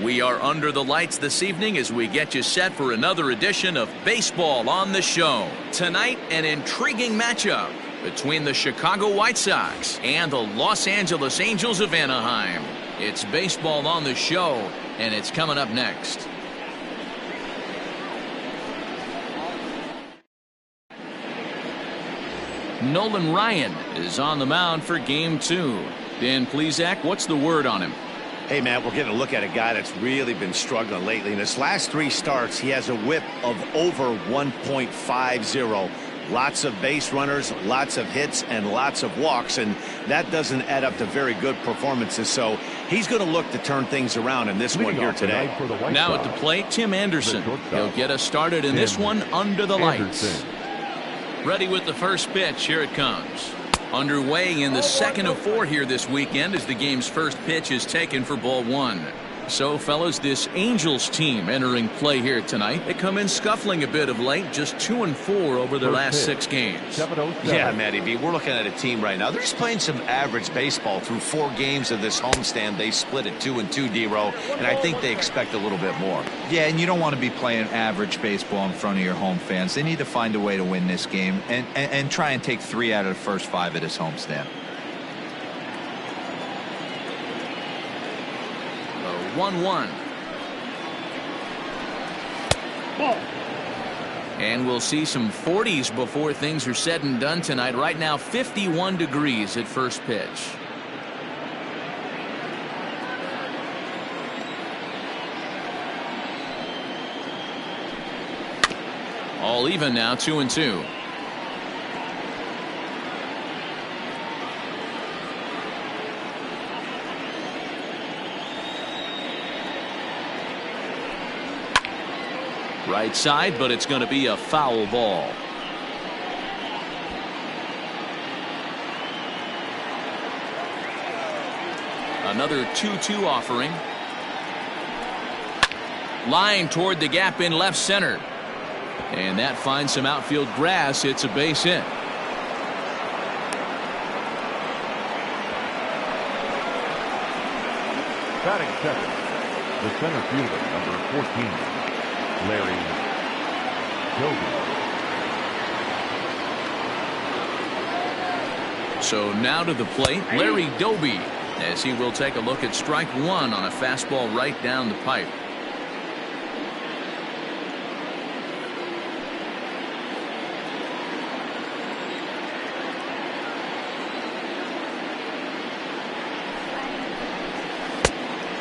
We are under the lights this evening as we get you set for another edition of Baseball on the Show. Tonight, an intriguing matchup between the Chicago White Sox and the Los Angeles Angels of Anaheim. It's Baseball on the Show, and it's coming up next. Nolan Ryan is on the mound for Game 2. Dan Plesac, what's the word on him? Hey, Matt, we're getting a look at a guy that's really been struggling lately. In his last 3 starts, he has a whip of over 1.50. Lots of base runners, lots of hits, and lots of walks, and that doesn't add up to very good performances. So he's going to look to turn things around in this one here today. Now at the plate, Tim Anderson. He'll get us started in this one under the lights. Ready with the first pitch. Here it comes. Underway in the second of 4 here this weekend as the game's first pitch is taken for ball 1. So, fellas, this Angels team entering play here tonight. They come in scuffling a bit of late, just 2-4 over their last 6 games. Yeah, Matty B, we're looking at a team right now. They're just playing some average baseball through 4 games of this homestand. They split at 2-2, D-Row, and I think they expect a little bit more. Yeah, and you don't want to be playing average baseball in front of your home fans. They need to find a way to win this game and try and take 3 out of the first 5 of this homestand. 1-1. And we'll see some 40s before things are said and done tonight. Right now, 51 degrees at first pitch. All even now, 2-2. Right side, but it's going to be a foul ball. Another 2-2 offering. Line toward the gap in left center. And that finds some outfield grass. It's a base hit. Batting second, the center fielder, number 14. Leori Garcia. So now to the plate, Leori Garcia, as he will take a look at strike 1 on a fastball right down the pipe.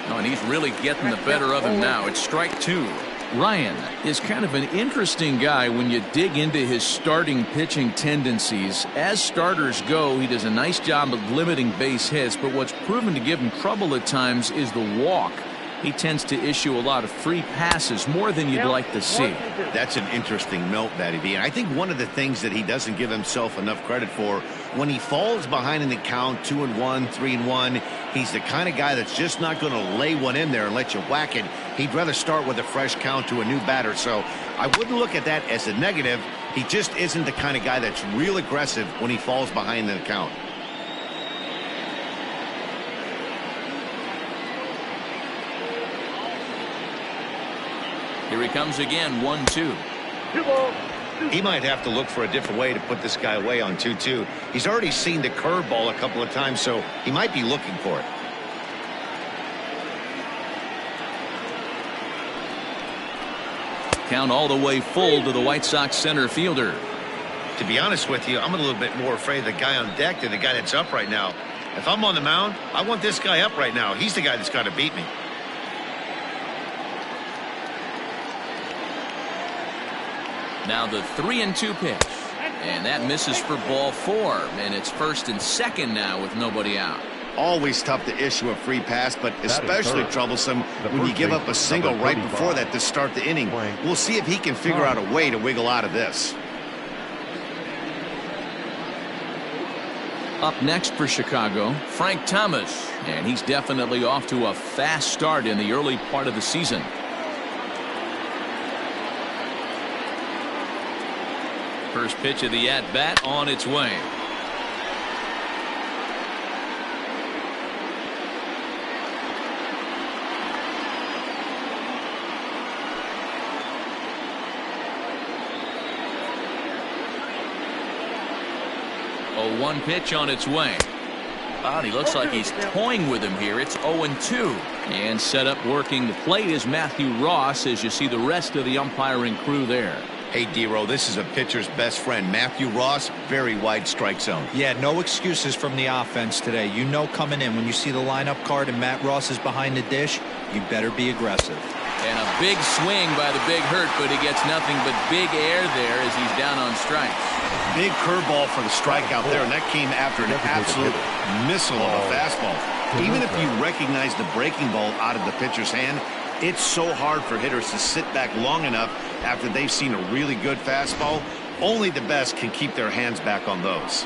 Oh, and he's really getting the better of him now. It's strike 2. Ryan is kind of an interesting guy when you dig into his starting pitching tendencies. As starters go, he does a nice job of limiting base hits, but what's proven to give him trouble at times is the walk. He tends to issue a lot of free passes, more than you'd like to see. That's an interesting note, Matty B. And I think one of the things that he doesn't give himself enough credit for, when he falls behind in the count, 2-1, 3-1, he's the kind of guy that's just not going to lay one in there and let you whack it. He'd rather start with a fresh count to a new batter. So I wouldn't look at that as a negative. He just isn't the kind of guy that's real aggressive when he falls behind in the count. Here he comes again, 1-2. He might have to look for a different way to put this guy away on 2-2. He's already seen the curveball a couple of times, so he might be looking for it. Count all the way full to the White Sox center fielder. To be honest with you, I'm a little bit more afraid of the guy on deck than the guy that's up right now. If I'm on the mound, I want this guy up right now. He's the guy that's got to beat me. Now the 3-2 pitch, and that misses for ball 4, and it's first and second now with nobody out. Always tough to issue a free pass, but especially troublesome when you give up a single right before that to start the inning. We'll see if he can figure out a way to wiggle out of this. Up next for Chicago, Frank Thomas, and he's definitely off to a fast start in the early part of the season. First pitch of the at-bat on its way. 0-1 pitch on its way. Oh, he looks like he's toying with him here. It's 0-2. And set up working the plate is Matthew Ross, as you see the rest of the umpiring crew there. Hey, D-Row, this is a pitcher's best friend. Matthew Ross, very wide strike zone. Yeah, no excuses from the offense today. You know coming in when you see the lineup card and Matt Ross is behind the dish, you better be aggressive. And a big swing by the big hurt, but he gets nothing but big air there as he's down on strikes. Big curveball for the strikeout there, and that came after an absolute missile of a fastball. Even if you recognize the breaking ball out of the pitcher's hand, it's so hard for hitters to sit back long enough after they've seen a really good fastball. Only the best can keep their hands back on those.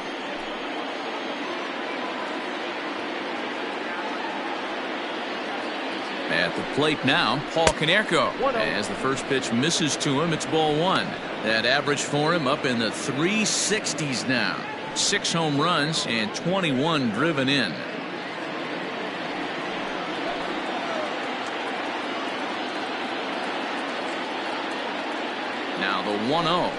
At the plate now, Paul Konerko. As the first pitch misses to him, it's ball one. That average for him up in the 360s now. 6 home runs and 21 driven in. Now the 1-0.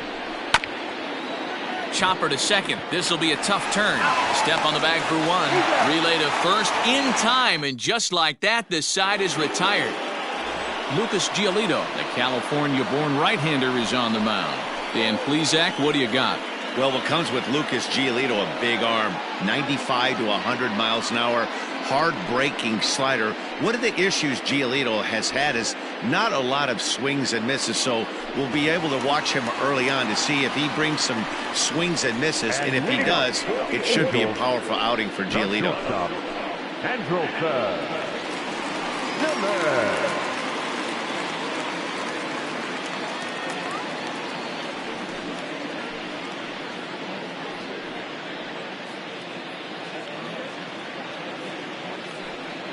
Chopper to second. This will be a tough turn. Step on the bag for one. Relay to first in time, and just like that, this side is retired. Lucas Giolito, the California-born right-hander, is on the mound. Dan Plesac, what do you got? Well, what comes with Lucas Giolito, a big arm, 95 to 100 miles an hour, hard-breaking slider. One of the issues Giolito has had is not a lot of swings and misses, so we'll be able to watch him early on to see if he brings some swings and misses, and if he does, it should be a powerful outing for Giolito.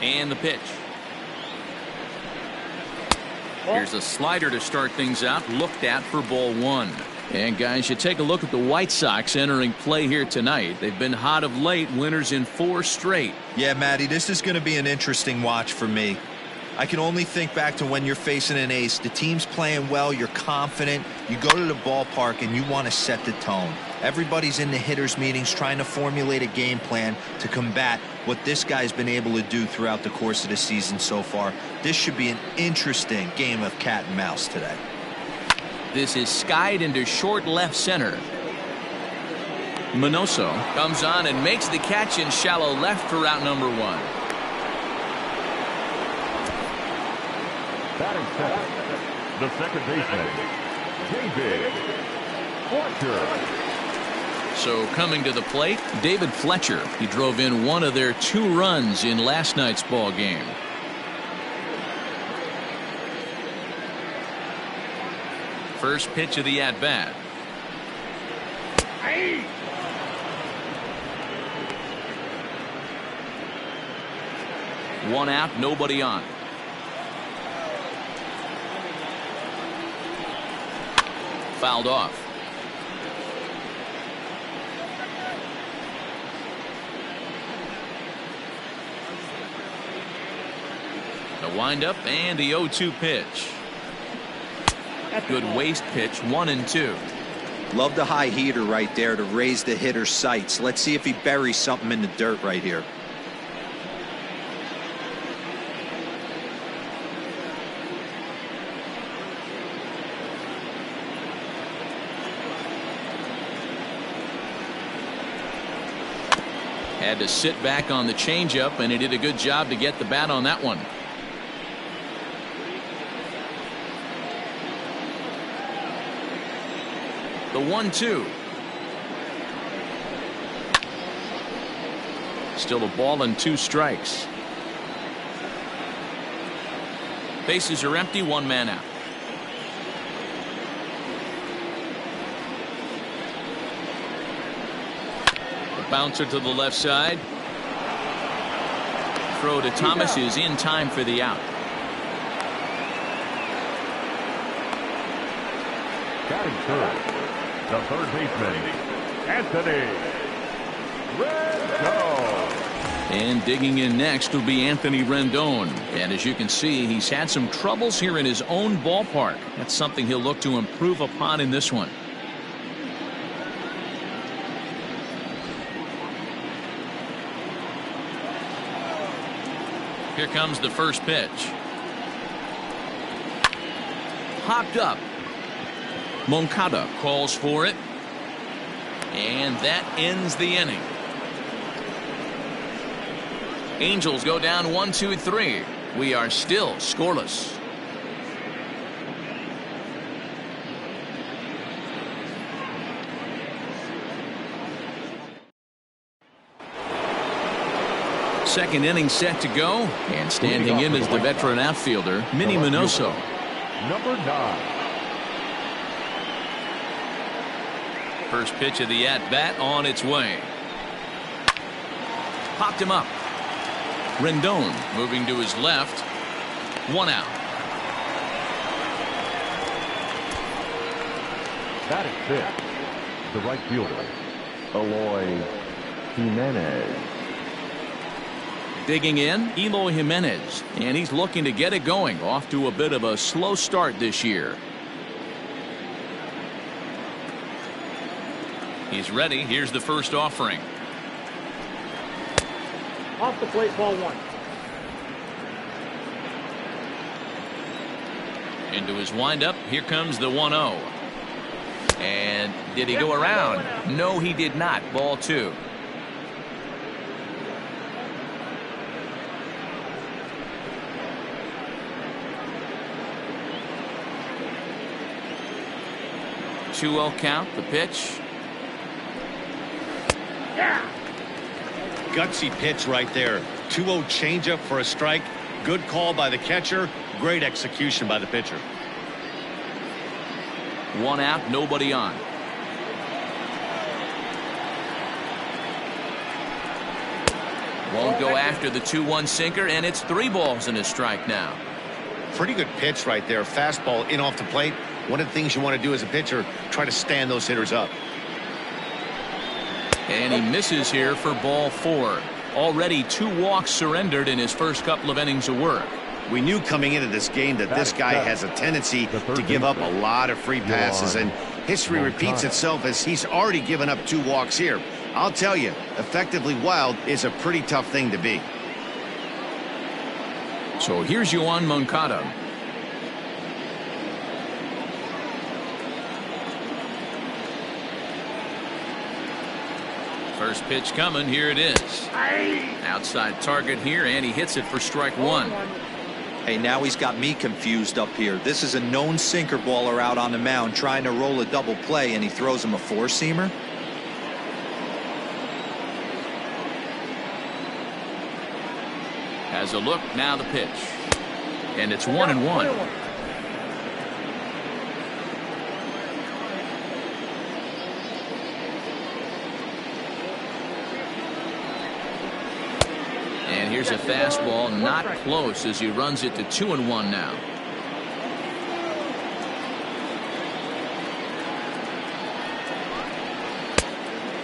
And the pitch. Here's a slider to start things out, looked at for ball one. And guys, you take a look at the White Sox entering play here tonight. They've been hot of late, winners in 4 straight. Yeah, Matty, this is going to be an interesting watch for me. I can only think back to when you're facing an ace. The team's playing well, you're confident, you go to the ballpark and you want to set the tone. Everybody's in the hitters meetings trying to formulate a game plan to combat what this guy's been able to do throughout the course of the season so far. This should be an interesting game of cat and mouse today. This is skied into short left center. Minoso comes on and makes the catch in shallow left for route number 1. Batting second, the second baseman, David Fletcher. So coming to the plate, David Fletcher. He drove in one of their 2 runs in last night's ball game. First pitch of the at-bat. One out, nobody on. Fouled off. The windup and the 0-2 pitch. Good waist pitch, 1-2. Love the high heater right there to raise the hitter's sights. Let's see if he buries something in the dirt right here. Had to sit back on the changeup, and he did a good job to get the bat on that one. The 1-2. Still a ball and 2 strikes. Bases are empty, 1 man out. The bouncer to the left side. Throw to Thomas is in time for the out. Batting third, the third baseman, Anthony Rendon. And digging in next will be Anthony Rendon. And as you can see, he's had some troubles here in his own ballpark. That's something he'll look to improve upon in this one. Here comes the first pitch. Hopped up. Moncada calls for it. And that ends the inning. Angels go down 1-2-3. We are still scoreless. Second inning set to go, and standing in is the veteran outfielder, Minnie Minoso. Number 9. First pitch of the at-bat on its way. Popped him up. Rendon moving to his left. 1 out. Batting fifth, the right fielder, Eloy Jimenez. Digging in, Eloy Jimenez, and he's looking to get it going. Off to a bit of a slow start this year. He's ready. Here's the first offering. Off the plate, ball 1. Into his windup. Here comes the 1-0. And did he go around? No, he did not. Ball 2. Two-0 count. The pitch. Gutsy pitch right there. 2-0 changeup for a strike. Good call by the catcher. Great execution by the pitcher. 1 out, nobody on. Won't go after the 2-1 sinker, and it's 3 balls and a strike now. Pretty good pitch right there. Fastball in off the plate. One of the things you want to do as a pitcher, try to stand those hitters up. And he misses here for ball 4. Already 2 walks surrendered in his first couple of innings of work. We knew coming into this game that this guy has a tendency to give up a lot of free passes, and history repeats itself as he's already given up 2 walks here. I'll tell you, effectively wild is a pretty tough thing to be. So here's Yoan Moncada. First pitch coming. Here it is. Outside target here, and he hits it for strike 1. Hey, now he's got me confused up here. This is a known sinker baller out on the mound trying to roll a double play, and he throws him a 4-seamer. Has a look. Now the pitch. And it's 1-1. And here's a fastball, not close, as he runs it to 2-1 now.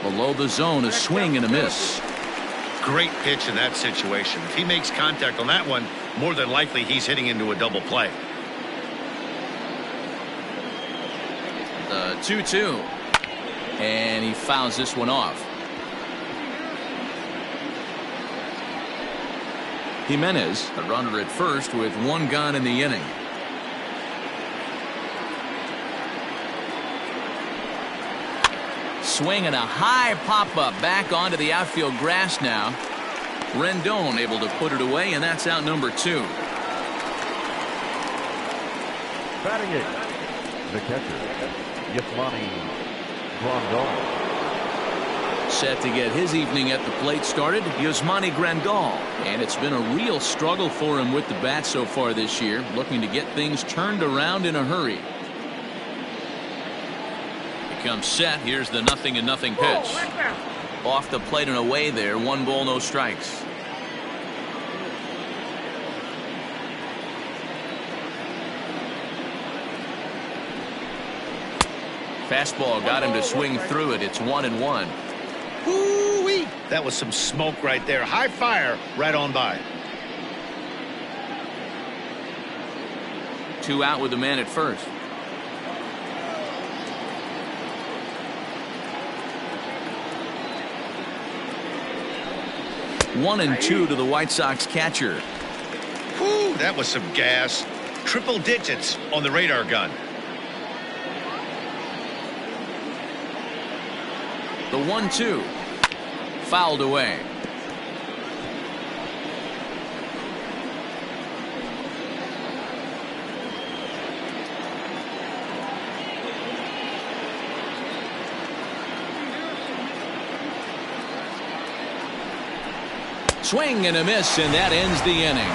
Below the zone, a swing and a miss. Great pitch in that situation. If he makes contact on that one, more than likely he's hitting into a double play. The 2-2. And he fouls this one off. Jimenez, a runner at first with 1 gone in the inning. Swing and a high pop-up back onto the outfield grass now. Rendon able to put it away, and that's out number 2. Batting 8, the catcher, Yasmani Grandal. Set to get his evening at the plate started, Yasmani Grandal. And it's been a real struggle for him with the bat so far this year, looking to get things turned around in a hurry. He comes set. Here's the 0-0 pitch. Off the plate and away there. 1 ball, no strikes. Fastball got him to swing through it. It's 1-1. Ooh-wee. That was some smoke right there. High fire right on by. 2 out with the man at first. One and 2 to the White Sox catcher. Whew, that was some gas. Triple digits on the radar gun. The 1-2. Fouled away. Swing and a miss, and that ends the inning.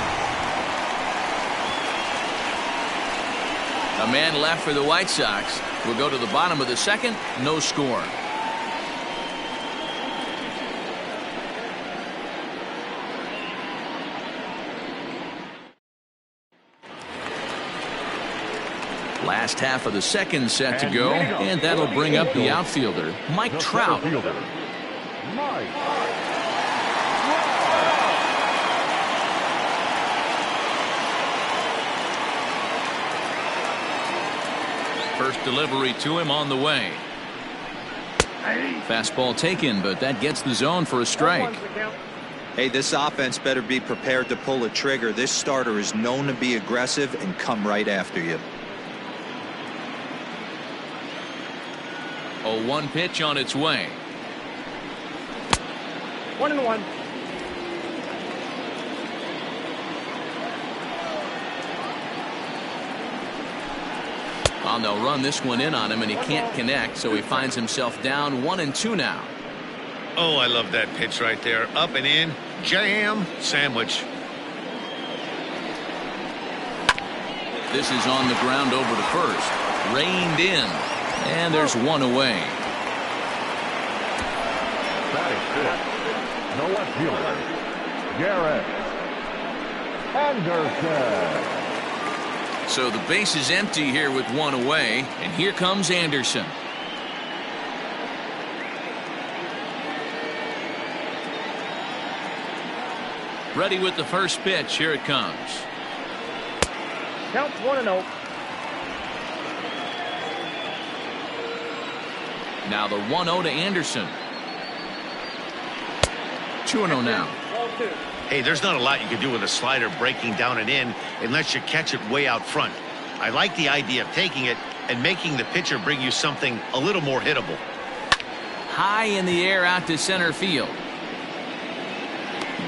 A man left for the White Sox. We'll go to the bottom of the second. No score. Last half of the second set to go, and that'll bring up the outfielder, Mike Trout. First delivery to him on the way. Fastball taken, but that gets the zone for a strike. Hey, this offense better be prepared to pull a trigger. This starter is known to be aggressive and come right after you. 0-1 pitch on its way. 1-1. And they'll run this one in on him, and he can't connect, so he finds himself down 1-2 now. Oh, I love that pitch right there. Up and in, jam, sandwich. This is on the ground over to first. Reined in, and there's one away. Batting fifth, the left fielder, Garrett Anderson. So the base is empty here with one away, and here comes Anderson. Ready with the first pitch. Here it comes. Count 1-0. Now the 1-0 to Anderson. 2-0 now. Ball 2. Hey, there's not a lot you can do with a slider breaking down and in unless you catch it way out front. I like the idea of taking it and making the pitcher bring you something a little more hittable. High in the air out to center field.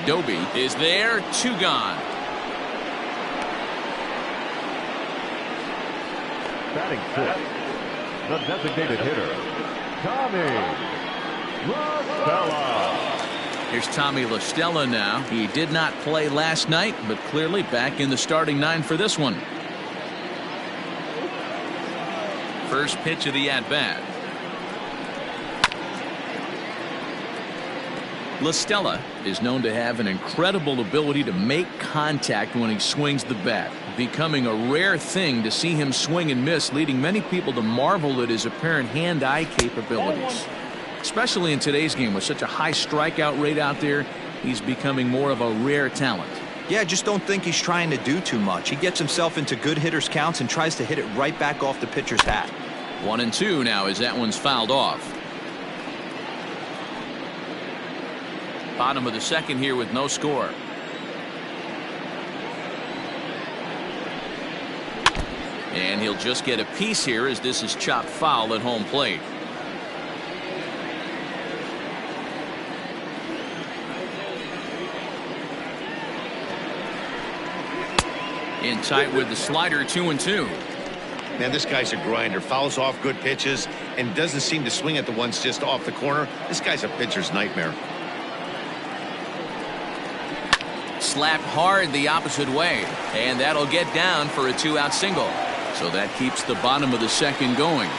Doby is there. 2 gone. Batting fifth, the designated hitter, Tommy LaStella. Here's Tommy LaStella now. He did not play last night, but clearly back in the starting 9 for this one. First pitch of the at-bat. LaStella is known to have an incredible ability to make contact when he swings the bat, becoming a rare thing to see him swing and miss, leading many people to marvel at his apparent hand-eye capabilities. Especially in today's game with such a high strikeout rate out there, he's becoming more of a rare talent. Yeah, I just don't think he's trying to do too much. He gets himself into good hitters' counts and tries to hit it right back off the pitcher's hat. 1-2 now as that one's fouled off. Bottom of the second here with no score. And he'll just get a piece here as this is chopped foul at home plate. In tight with the slider. 2-2. Man, this guy's a grinder. Fouls off good pitches and doesn't seem to swing at the ones just off the corner. This guy's a pitcher's nightmare. Slapped hard the opposite way, and that'll get down for a 2-out single. So that keeps the bottom of the second going.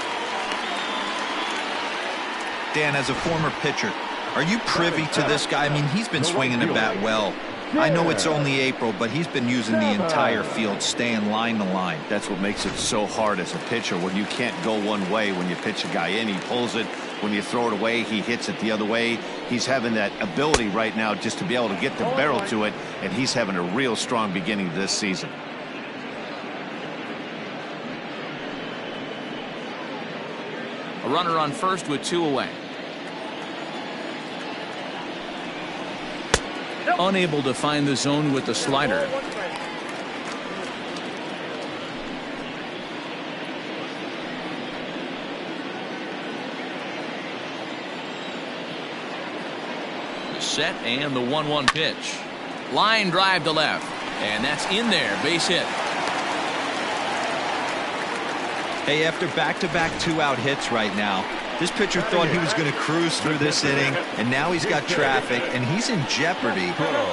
Dan, as a former pitcher, are you privy to this guy? I mean, he's been swinging the bat well. I know it's only April, but he's been using the entire field, staying line to line. That's what makes it so hard as a pitcher when you can't go one way. When you pitch a guy in, he pulls it. When you throw it away, he hits it the other way. He's having that ability right now just to be able to get the barrel to it, and he's having a real strong beginning this season. A runner on first with 2 away. Unable to find the zone with the slider. set and the 1-1 pitch. Line drive to left. And that's in there. Base hit. Hey, after back-to-back 2-out hits right now, this pitcher thought he was going to cruise through this inning, and now he's got traffic, and he's in jeopardy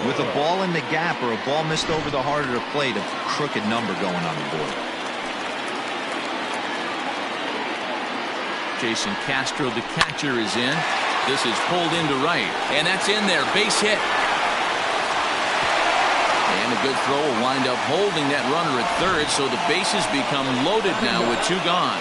with a ball in the gap or a ball missed over the heart of the plate, a crooked number going on the board. Jason Castro, the catcher, is in. This is pulled into right, and that's in there. Base hit. And a good throw will wind up holding that runner at third, so the bases become loaded now with 2 gone.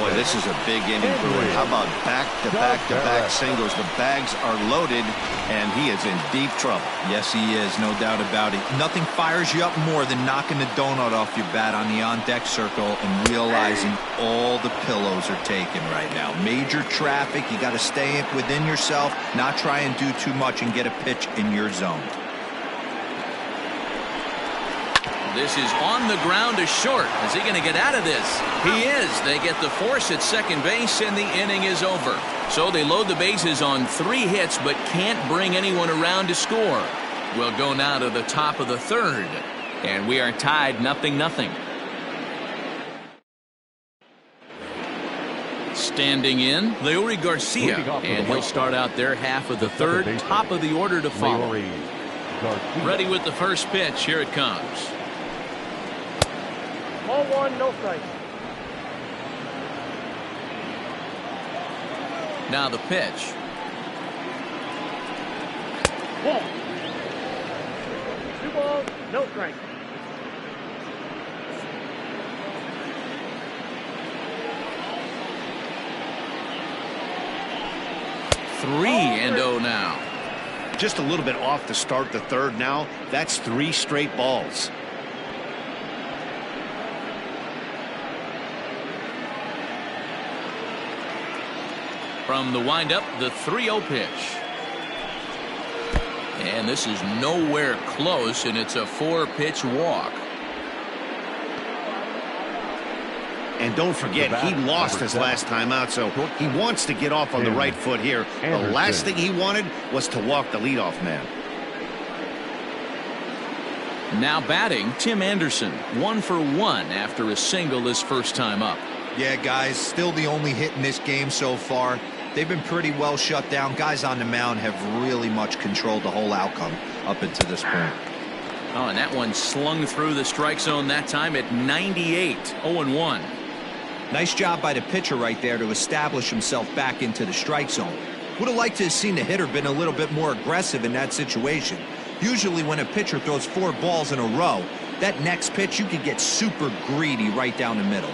Boy, this is a big inning for him. How about back-to-back singles? The bags are loaded, and he is in deep trouble. Yes, he is, no doubt about it. Nothing fires you up more than knocking the donut off your bat on the on-deck circle and realizing all the pillows are taken right now. Major traffic. You got to stay within yourself, not try and do too much and get a pitch in your zone. This is on the ground to short. Is he going to get out of this? He is. They get the force at second base, and the inning is over. So they load the bases on 3 hits, but can't bring anyone around to score. We'll go now to the top of the 3rd, and we are tied 0-0. Standing in, Leori Garcia, and he'll start out their half of the 3rd, top of the order to follow. Ready with the first pitch. Here it comes. Ball 1, no strikes. Now the pitch. Ball. 2 balls, no strikes. Three and 0 now. Just a little bit off to start the 3rd now. That's 3 straight balls. From the windup, the 3-0 pitch. And this is nowhere close, and it's a 4-pitch walk. And don't forget, he lost his last time out, so he wants to get off on the right foot here. The last thing he wanted was to walk the leadoff man. Now batting, Tim Anderson, 1 for 1 after a single his first time up. Yeah, guys, still the only hit in this game so far. They've been pretty well shut down. Guys on the mound have really much controlled the whole outcome up until this point. Oh, and that one slung through the strike zone that time at 98, 0-1. Nice job by the pitcher right there to establish himself back into the strike zone. Would have liked to have seen the hitter been a little bit more aggressive in that situation. Usually when a pitcher throws 4 balls in a row, that next pitch you could get super greedy right down the middle.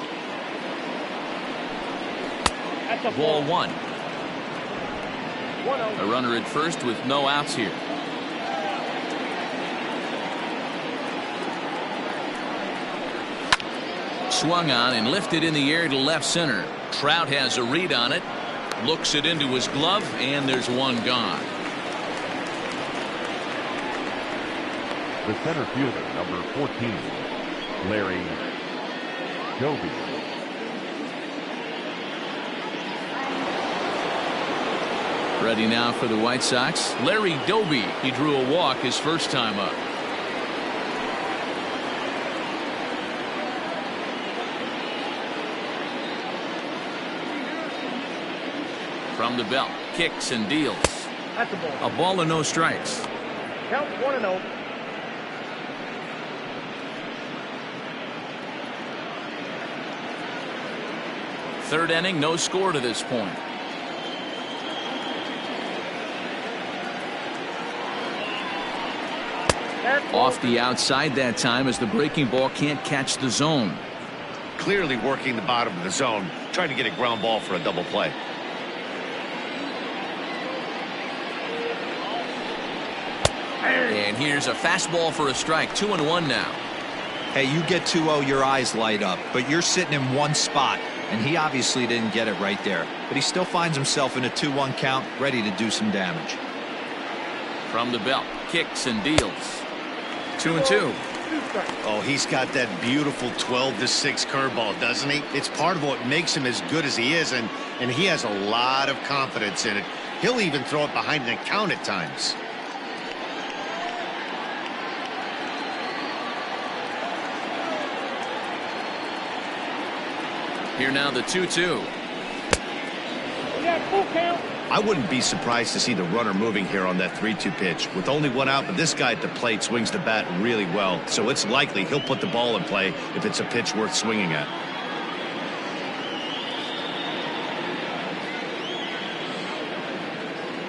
That's a Ball 1. 1-0. A runner at first with no outs here. Swung on and lifted in the air to left center. Trout has a read on it. Looks it into his glove, and there's 1 gone. The center fielder, number 14, Leori Garcia. Ready now for the White Sox. Larry Doby. He drew a walk his first time up. From the belt, kicks and deals. That's a ball. A ball and no strikes. Count 1-0. Third inning, no score to this point. Off the outside that time as the breaking ball can't catch the zone. Clearly working the bottom of the zone, trying to get a ground ball for a double play. And here's a fastball for a strike. 2-1 now. Hey, you get 2-0, your eyes light up, but you're sitting in one spot, and he obviously didn't get it right there. But he still finds himself in a 2-1 count, ready to do some damage. From the belt, kicks and deals. 2-2. Oh, he's got that beautiful 12-6 curveball, doesn't he? It's part of what makes him as good as he is, and he has a lot of confidence in it. He'll even throw it behind the count at times. Here now the 2-2. Yeah, full count. I wouldn't be surprised to see the runner moving here on that 3-2 pitch. With only one out, but this guy at the plate swings the bat really well, so it's likely he'll put the ball in play if it's a pitch worth swinging at.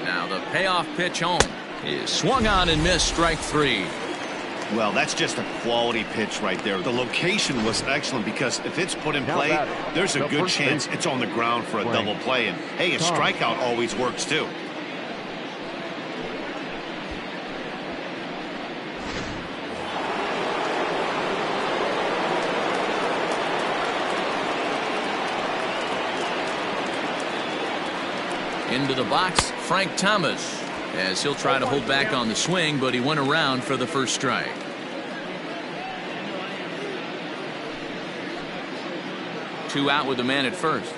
Now the payoff pitch home is swung on and missed, strike 3. Well, that's just a quality pitch right there. The location was excellent because if it's put in play, there's a good chance it's on the ground for a double play. And, hey, a strikeout always works, too. Into the box, Frank Thomas, as he'll try to hold back on the swing, but he went around for the first strike. Two out with the man at first.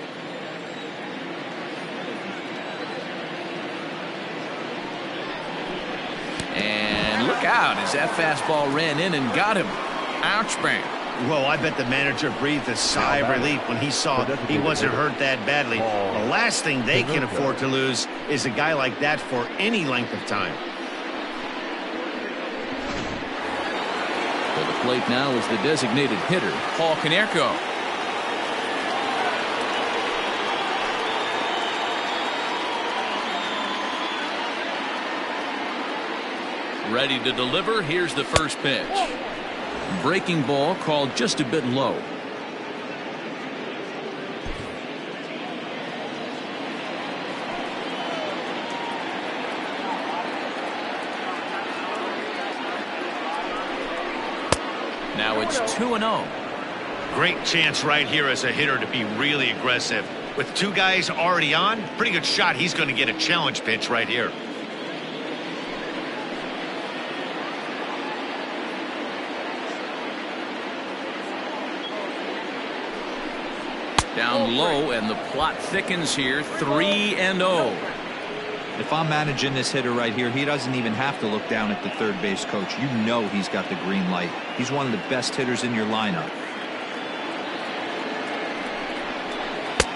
And look out as that fastball ran in and got him. Ouch, bang. Well, I bet the manager breathed a sigh of relief when he saw he wasn't hurt that badly. The last thing they can afford to lose is a guy like that for any length of time. For the plate now is the designated hitter, Paul Konerko. Ready to deliver. Here's the first pitch. Breaking ball called just a bit low. Now it's 2-0. Great chance right here as a hitter to be really aggressive. With two guys already on, pretty good shot he's going to get a challenge pitch right here. Down low, and the plot thickens here. 3-0. If I'm managing this hitter right here, he doesn't even have to look down at the third base coach. You know he's got the green light. He's one of the best hitters in your lineup.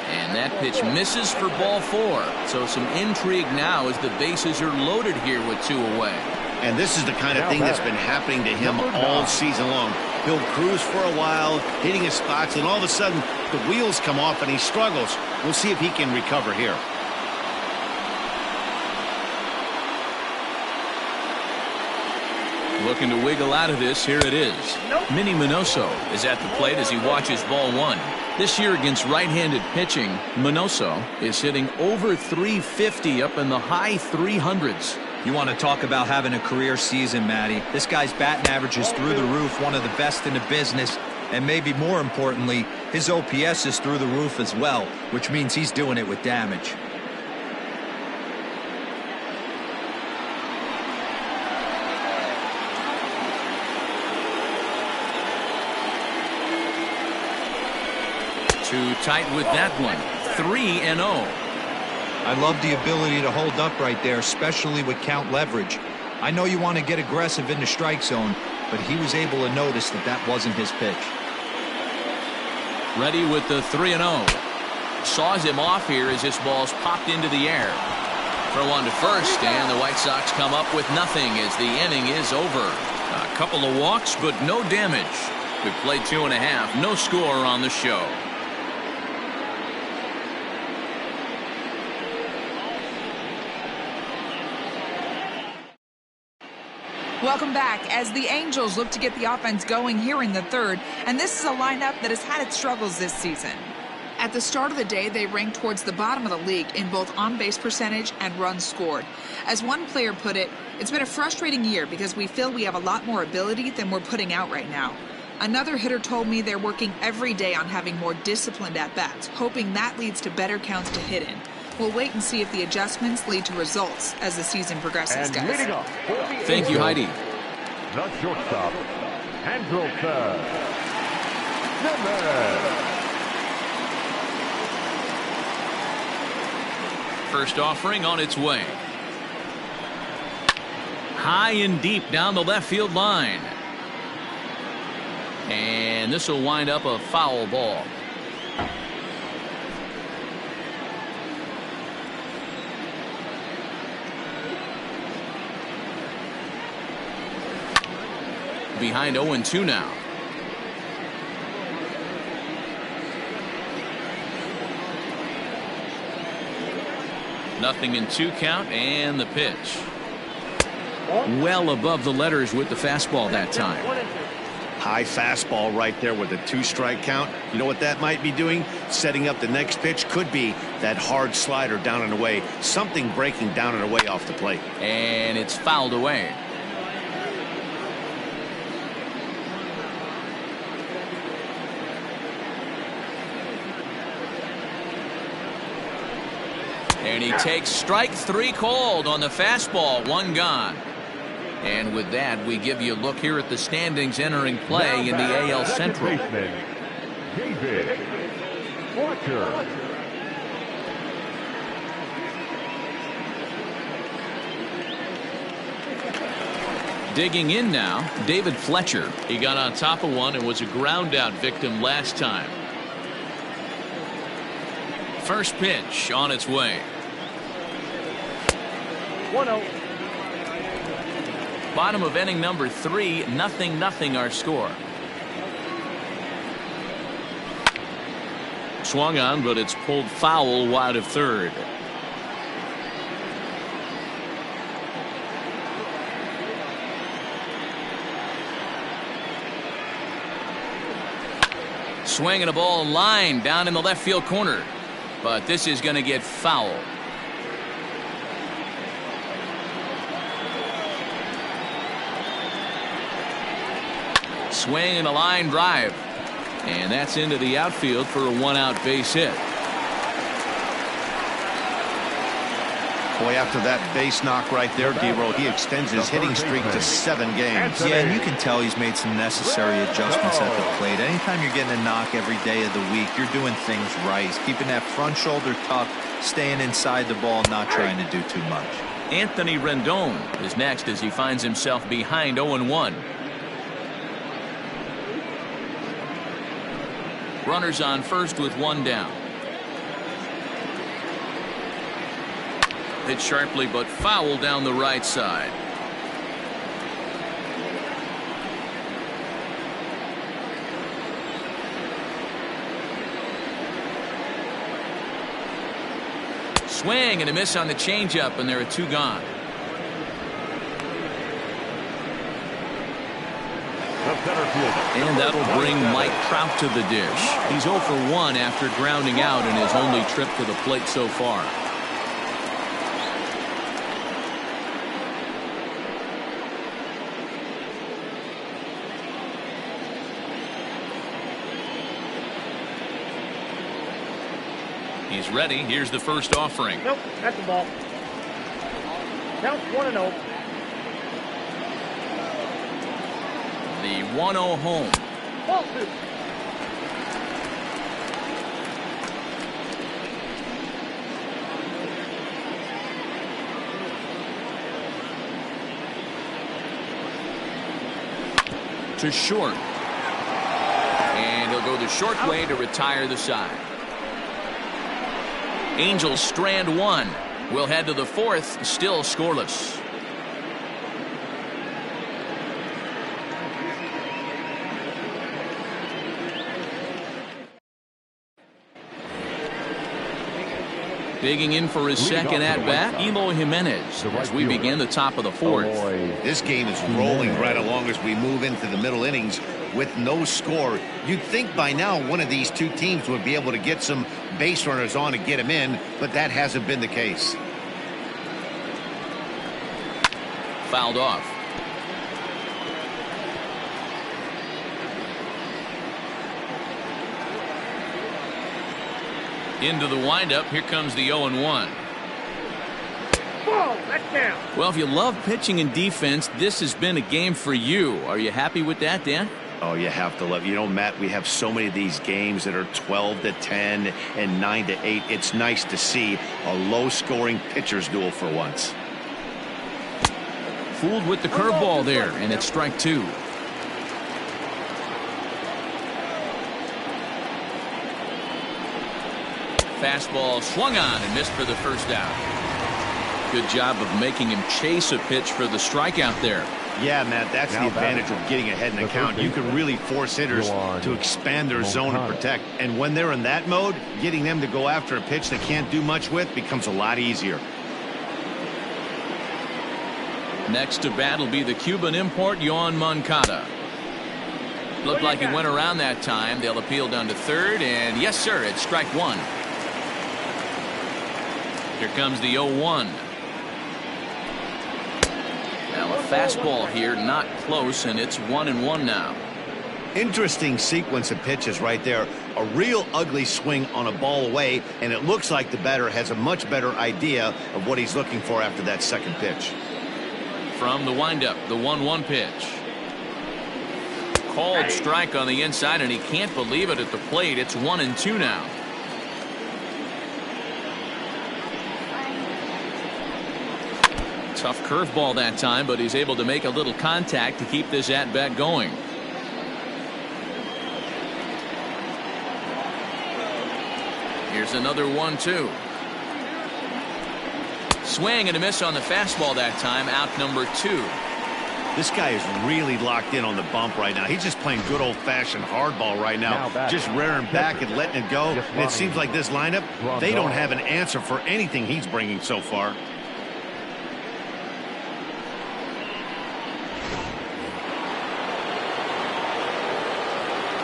And that pitch misses for ball 4. So some intrigue now as the bases are loaded here with 2 away. And this is the kind of thing that's been happening to him all season long. He'll cruise for a while, hitting his spots, and all of a sudden the wheels come off and he struggles. We'll see if he can recover here. Looking to wiggle out of this. Here it is. Minnie Minoso is at the plate as he watches ball 1. This year against right-handed pitching, Minoso is hitting over 350 up in the high 300s. You want to talk about having a career season, Matty. This guy's batting average is through the roof, one of the best in the business. And maybe more importantly, his OPS is through the roof as well, which means he's doing it with damage. Too tight with that one. 3-0. I love the ability to hold up right there, especially with count leverage. I know you want to get aggressive in the strike zone, but he was able to notice that that wasn't his pitch. Ready with the 3-0. Saws him off here as this ball's popped into the air. Throw on to first, and the White Sox come up with nothing as the inning is over. A couple of walks, but no damage. We played 2.5. No score on the show. Welcome back as the Angels look to get the offense going here in the third, and this is a lineup that has had its struggles this season. At the start of the day, they ranked towards the bottom of the league in both on-base percentage and runs scored. As one player put it, it's been a frustrating year because we feel we have a lot more ability than we're putting out right now. Another hitter told me they're working every day on having more disciplined at-bats, hoping that leads to better counts to hit in. We'll wait and see if the adjustments lead to results as the season progresses, guys. Thank you, Heidi. The shortstop, Anderson. First offering on its way. High and deep down the left field line. And this will wind up a foul ball. Behind 0-2 now. Nothing in 2 count, and the pitch. Well above the letters with the fastball that time. High fastball right there with a 2-strike count. You know what that might be doing? Setting up the next pitch. Could be that hard slider down and away. Something breaking down and away off the plate. And it's fouled away. And he takes strike 3 called on the fastball. 1 gone. And with that, we give you a look here at the standings entering play in the AL Central. David Fletcher. Digging in now, David Fletcher. He got on top of one and was a ground out victim last time. First pitch on its way. 1-0. Bottom of inning number 3, 0-0 our score. Swung on, but it's pulled foul wide of third. Swinging a ball line down in the left field corner. But this is going to get foul. Swing and a line drive. And that's into the outfield for a 1-out base hit. Boy, after that base knock right there, D-Roll, he extends his hitting streak to 7 games. Yeah, and you can tell he's made some necessary adjustments at the plate. Anytime you're getting a knock every day of the week, you're doing things right. He's keeping that front shoulder tucked, staying inside the ball, not trying to do too much. Anthony Rendon is next as he finds himself behind 0-1. Runners on first with 1 down. Hit sharply but foul down the right side. Swing and a miss on the changeup, and there are 2 gone. And that'll bring Mike Trout to the dish. He's 0 for 1 after grounding out in his only trip to the plate so far. He's ready. Here's the first offering. Nope, that's the ball. Count 1-0. The 1-0 home. Ball 2. To short. And he'll go the short way to retire the side. Angels strand 1. We'll head to the 4th, still scoreless. Digging in for his second at-bat, Eloy Jimenez, as we begin the top of the 4th. This game is rolling right along as we move into the middle innings with no score. You'd think by now one of these 2 teams would be able to get some base runners on to get him in, but that hasn't been the case. Fouled off. Into the windup. Here comes the 0-1. Ball, that's down. Well, if you love pitching and defense, this has been a game for you. Are you happy with that, Dan? Oh, you have to love. You know, Matt, we have so many of these games that are 12-10 and 9-8. It's nice to see a low-scoring pitcher's duel for once. Fooled with the curveball there, and it's strike two. Fastball swung on and missed for the first out. Good job of making him chase a pitch for the strikeout there. Yeah, Matt, that's the advantage of getting ahead in the count. You can really force hitters to expand their zone and protect. And when they're in that mode, getting them to go after a pitch they can't do much with becomes a lot easier. Next to bat will be the Cuban import, Yoan Moncada. Looked like he went around that time. They'll appeal down to third, and yes, sir, it's strike one. Here comes the 0-1. Now a fastball here, not close, and it's 1-1 now. Interesting sequence of pitches right there. A real ugly swing on a ball away, and it looks like the batter has a much better idea of what he's looking for after that second pitch. From the windup, the 1-1 pitch. Called strike on the inside, and he can't believe it at the plate. It's 1-2 now. Tough curveball that time, but he's able to make a little contact to keep this at-bat going. Here's another 1-2. Swing and a miss on the fastball that time. Out number 2. This guy is really locked in on the bump right now. He's just playing good old-fashioned hardball right now. Just rearing back and letting it go. And it seems like this lineup, they don't have an answer for anything he's bringing so far.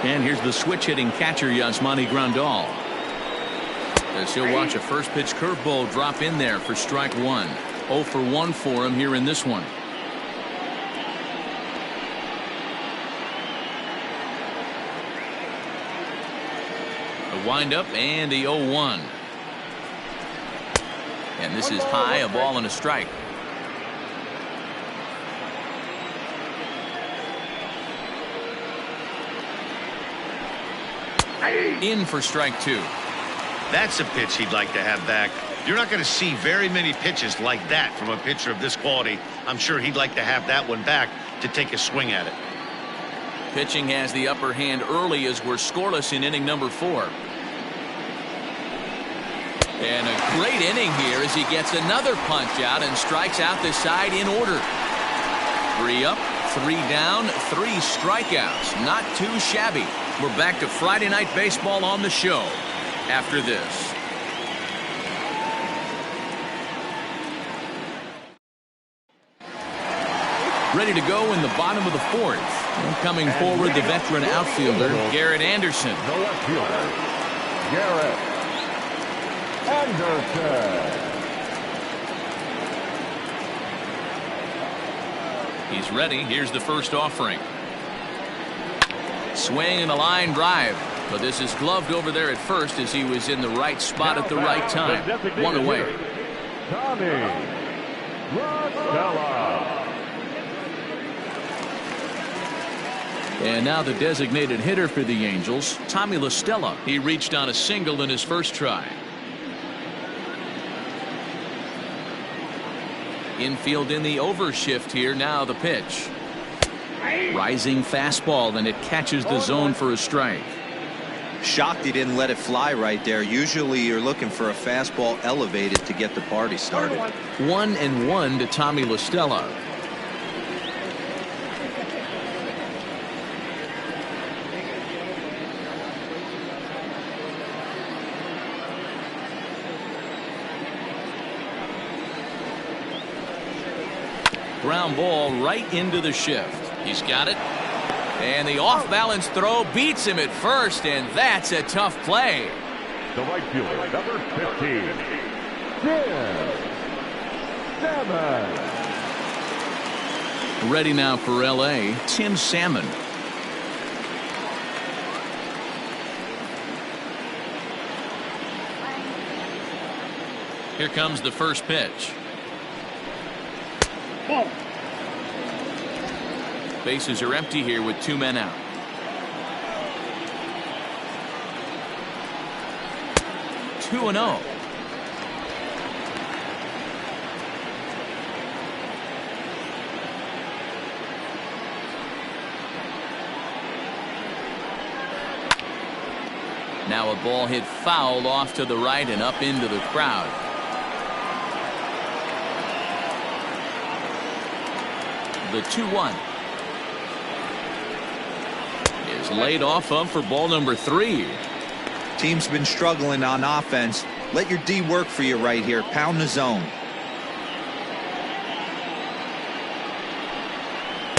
And here's the switch-hitting catcher, Yasmani Grandal. As he'll watch a first-pitch curveball drop in there for strike one. 0 for 1 for him here in this one. The windup and the 0-1. And this is high, a ball and a strike. In for strike 2. That's a pitch he'd like to have back. You're not going to see very many pitches like that from a pitcher of this quality. I'm sure he'd like to have that one back to take a swing at it. Pitching has the upper hand early as we're scoreless in inning number 4. And a great inning here as he gets another punch out and strikes out this side in order. 3 up, 3 down, 3 strikeouts. Not too shabby. We're back to Friday Night Baseball on the show after this. Ready to go in the bottom of the 4th. And coming forward, the veteran outfielder, Garrett Anderson. The left fielder, Garrett Anderson. He's ready. Here's the first offering. Swing and a line drive. But this is gloved over there at first as he was in the right spot at the right time. 1 away. Tommy Rosella. And now the designated hitter for the Angels, Tommy La Stella. He reached on a single in his first try. Infield in the overshift here. Now the pitch. Rising fastball, and it catches the zone for a strike. Shocked he didn't let it fly right there. Usually you're looking for a fastball elevated to get the party started. 1-1 to Tommy La Stella. Ground ball right into the shift. He's got it. And the off-balance throw beats him at first, and that's a tough play. The right fielder, number 15, Tim Salmon. Ready now for L.A., Tim Salmon. Here comes the first pitch. Bases are empty here with 2 men out. 2-0. Now a ball hit foul off to the right and up into the crowd. The 2-1 is laid off of for ball number 3. Team's been struggling on offense. Let your D work for you right here. Pound the zone.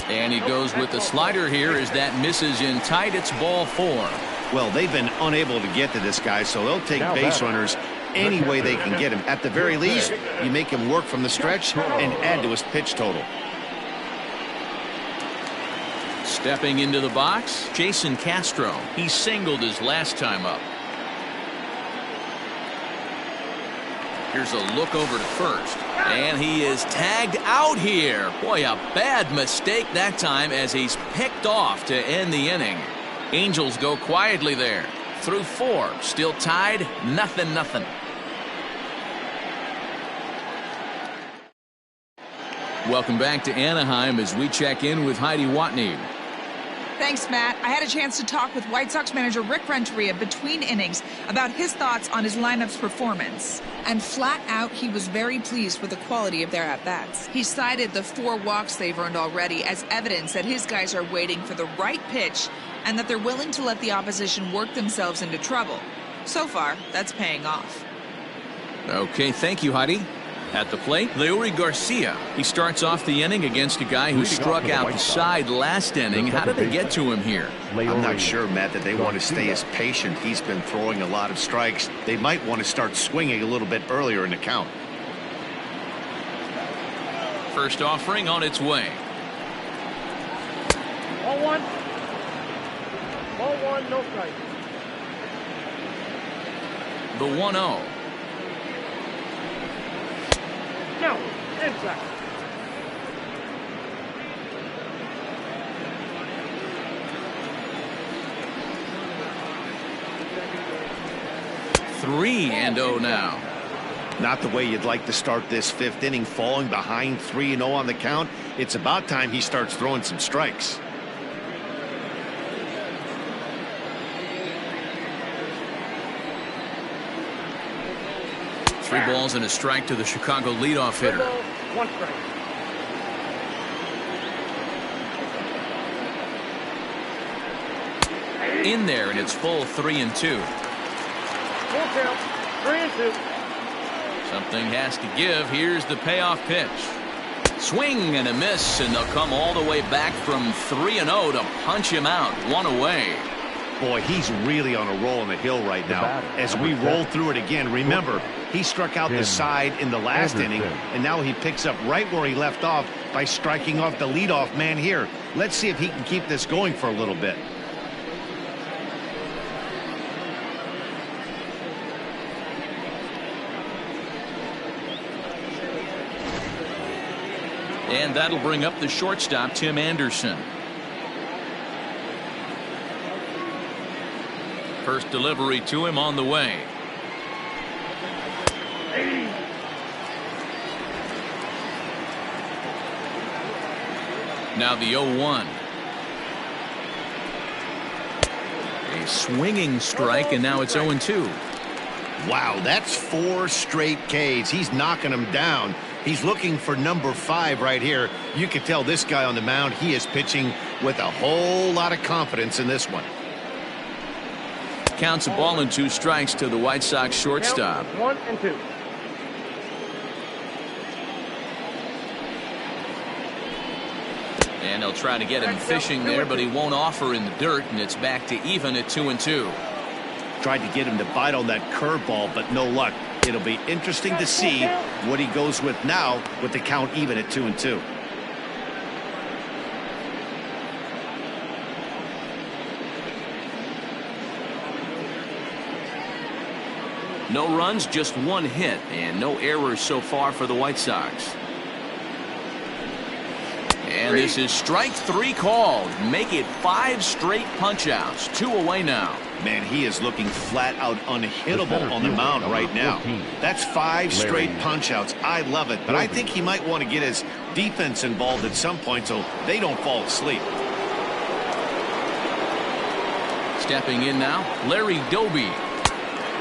And he goes with the slider here as that misses in tight. It's ball 4. Well, they've been unable to get to this guy, so they'll take base runners any way they can get him. At the very least, you make him work from the stretch and add to his pitch total. Stepping into the box, Jason Castro. He singled his last time up. Here's a look over to first. And he is tagged out here. Boy, a bad mistake that time as he's picked off to end the inning. Angels go quietly there. Through 4. Still tied. 0-0. Welcome back to Anaheim as we check in with Heidi Watney. Thanks, Matt. I had a chance to talk with White Sox manager Rick Renteria between innings about his thoughts on his lineup's performance. And flat out, he was very pleased with the quality of their at-bats. He cited the 4 walks they've earned already as evidence that his guys are waiting for the right pitch and that they're willing to let the opposition work themselves into trouble. So far, that's paying off. Okay, thank you, Heidi. At the plate, Leori Garcia. He starts off the inning against a guy who struck out the side last inning. How did they get to him here? I'm not sure, Matt, that they want to stay as patient. He's been throwing a lot of strikes. They might want to start swinging a little bit earlier in the count. First offering on its way. Ball 1. Ball 1, no strike. The 1-0. Now, inside. Three and 0 now. Not the way you'd like to start this 5th inning, falling behind 3-0 on the count. It's about time he starts throwing some strikes. Three balls and a strike to the Chicago leadoff hitter. 1 strike. In there, and it's full 3-2. Full count. 3-2. Something has to give. Here's the payoff pitch. Swing and a miss, and they'll come all the way back from 3-0 to punch him out. 1 away. Boy, he's really on a roll on the hill right now. As we roll through it again, remember, he struck out the side in the last inning, and now he picks up right where he left off by striking off the leadoff man here. Let's see if he can keep this going for a little bit. And that'll bring up the shortstop, Tim Anderson. First delivery to him on the way. Now the 0-1. A swinging strike, and now it's 0-2. Wow, that's 4 straight Ks. He's knocking them down. He's looking for number 5 right here. You can tell this guy on the mound, he is pitching with a whole lot of confidence in this one. Counts a ball and 2 strikes to the White Sox shortstop. 1-2. And they'll try to get him fishing there, but he won't offer in the dirt, and it's back to even at 2-2. Tried to get him to bite on that curveball, but no luck. It'll be interesting to see what he goes with now with the count even at 2-2. No runs, just 1 hit, and no errors so far for the White Sox. And this is strike 3 called. Make it 5 straight punch-outs. 2 away now. Man, he is looking flat out unhittable on the mound right now. That's 5 straight punch-outs. I love it, but I think he might want to get his defense involved at some point so they don't fall asleep. Stepping in now, Larry Doby.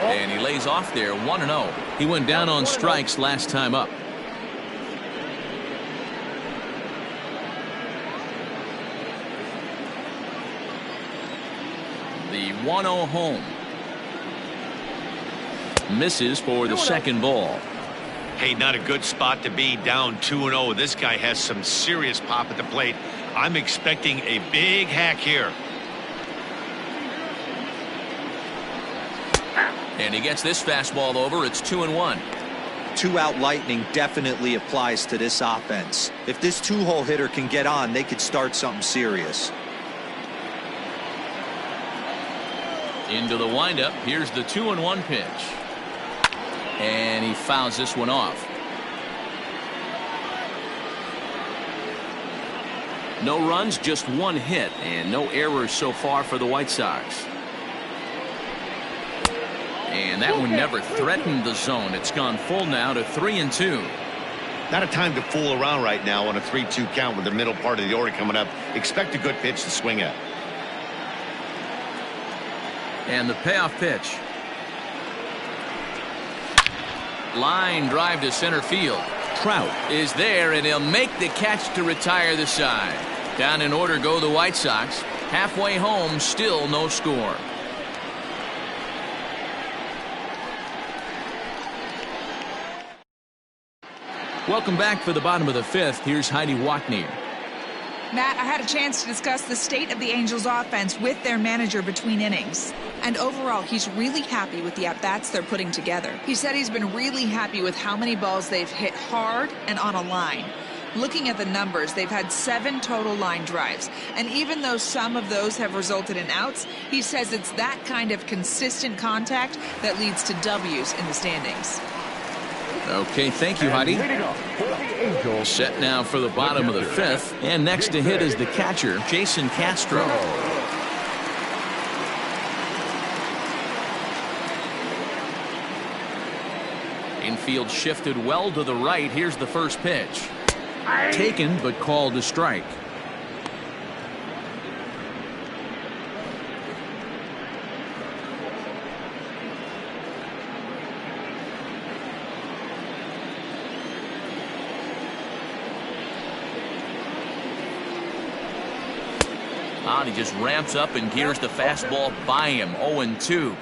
And he lays off there 1-0. He went down on strikes last time up. The 1-0 home. Misses for the second ball. Hey, not a good spot to be, down 2-0. This guy has some serious pop at the plate. I'm expecting a big hack here. And he gets this fastball over. It's 2-1. 2-out lightning definitely applies to this offense. If this 2-hole hitter can get on, they could start something serious. Into the windup. Here's the 2-1 pitch. And he fouls this one off. No runs, just 1 hit, and no errors so far for the White Sox. And that one never threatened the zone. It's gone full now to 3-2. Not a time to fool around right now on a 3-2 count with the middle part of the order coming up. Expect a good pitch to swing at. And the payoff pitch. Line drive to center field. Trout is there, and he'll make the catch to retire the side. Down in order go the White Sox. Halfway home, still no score. Welcome back for the bottom of the 5th. Here's Heidi Watney. Matt, I had a chance to discuss the state of the Angels offense with their manager between innings. And overall, he's really happy with the at-bats they're putting together. He said he's been really happy with how many balls they've hit hard and on a line. Looking at the numbers, they've had 7 total line drives. And even though some of those have resulted in outs, he says it's that kind of consistent contact that leads to W's in the standings. Okay, thank you, Heidi. Set now for the bottom of the 5th. And next to hit is the catcher, Jason Castro. Infield shifted well to the right. Here's the first pitch. Taken, but called a strike. He just ramps up and gears the fastball by him. 0-2.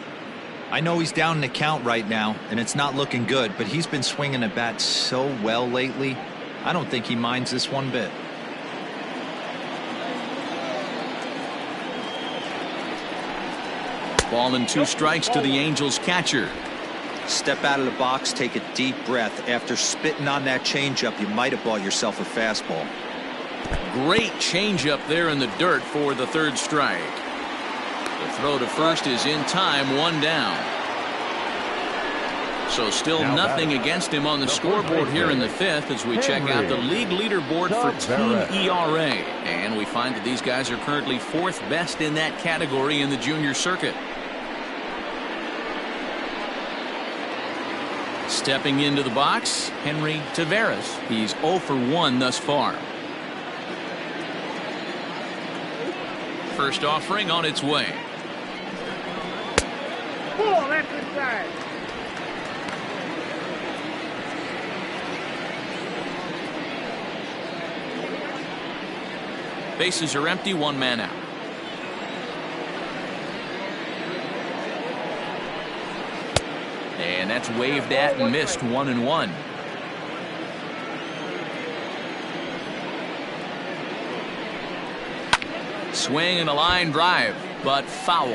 I know he's down in the count right now, and it's not looking good, but he's been swinging the bat so well lately. I don't think he minds this one bit. Ball and 2 strikes to the Angels catcher. Step out of the box, take a deep breath. After spitting on that changeup, you might have bought yourself a fastball. Great changeup there in the dirt for the 3rd strike. The throw to first is in time, 1 down. So still nothing against him on the scoreboard here in the 5th as we check out the league leaderboard for team ERA. And we find that these guys are currently 4th best in that category in the junior circuit. Stepping into the box, Henry Taveras. He's 0 for 1 thus far. First offering on its way. That's inside. Bases are empty, 1 man out. And that's waved at and missed, 1-1. Swing and a line drive, but foul.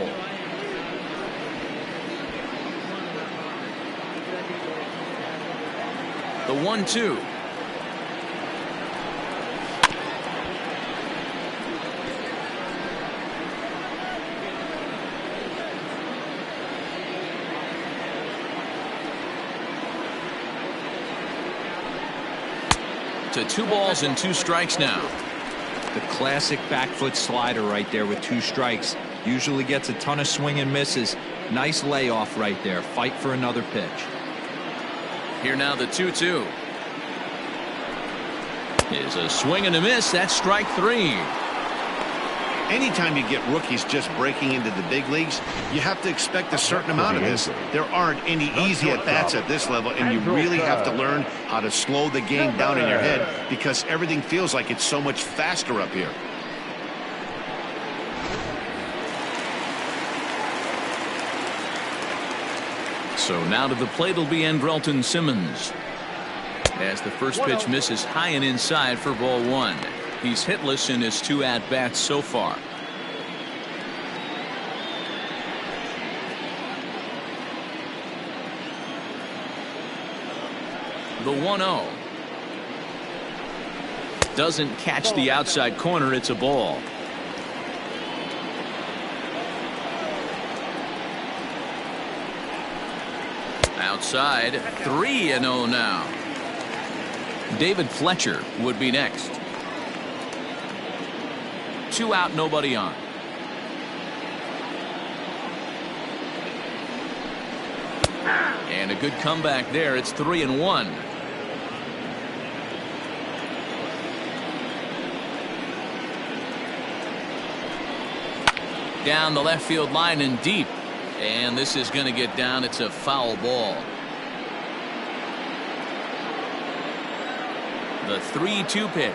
The 1-2. To 2 balls and 2 strikes now. The classic back foot slider right there with 2 strikes. Usually gets a ton of swing and misses. Nice layoff right there. Fight for another pitch. Here now the 2-2. Is a swing and a miss. That's strike 3. Anytime you get rookies just breaking into the big leagues, you have to expect a certain amount of this. There aren't any easy at-bats at this level, and you really have to learn how to slow the game down in your head because everything feels like it's so much faster up here. So now to the plate will be Andrelton Simmons. As the first pitch misses high and inside for ball 1. He's hitless in his 2 at-bats so far. The 1-0. Doesn't catch the outside corner. It's a ball. Outside, 3-0 now. David Fletcher would be next. 2 out, nobody on. And a good comeback there. It's 3-1. Down the left field line and deep. And this is going to get down. It's a foul ball. The 3-2 pitch.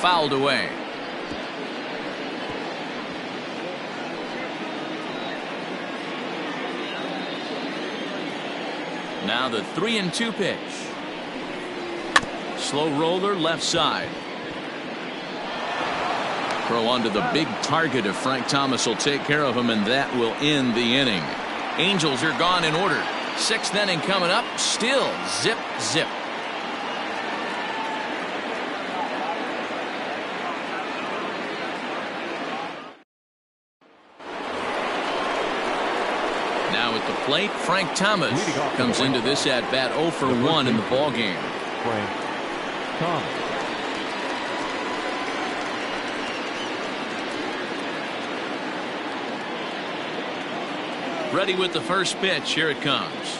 Fouled away. Now the 3-2 pitch. Slow roller left side. Throw onto the big target if Frank Thomas will take care of him, and that will end the inning. Angels are gone in order. 6th inning coming up. Still zip zip. Now at the plate, Frank Thomas comes into this at bat 0 for 1 in the ball game. Frank Thomas. Ready with the first pitch. Here it comes.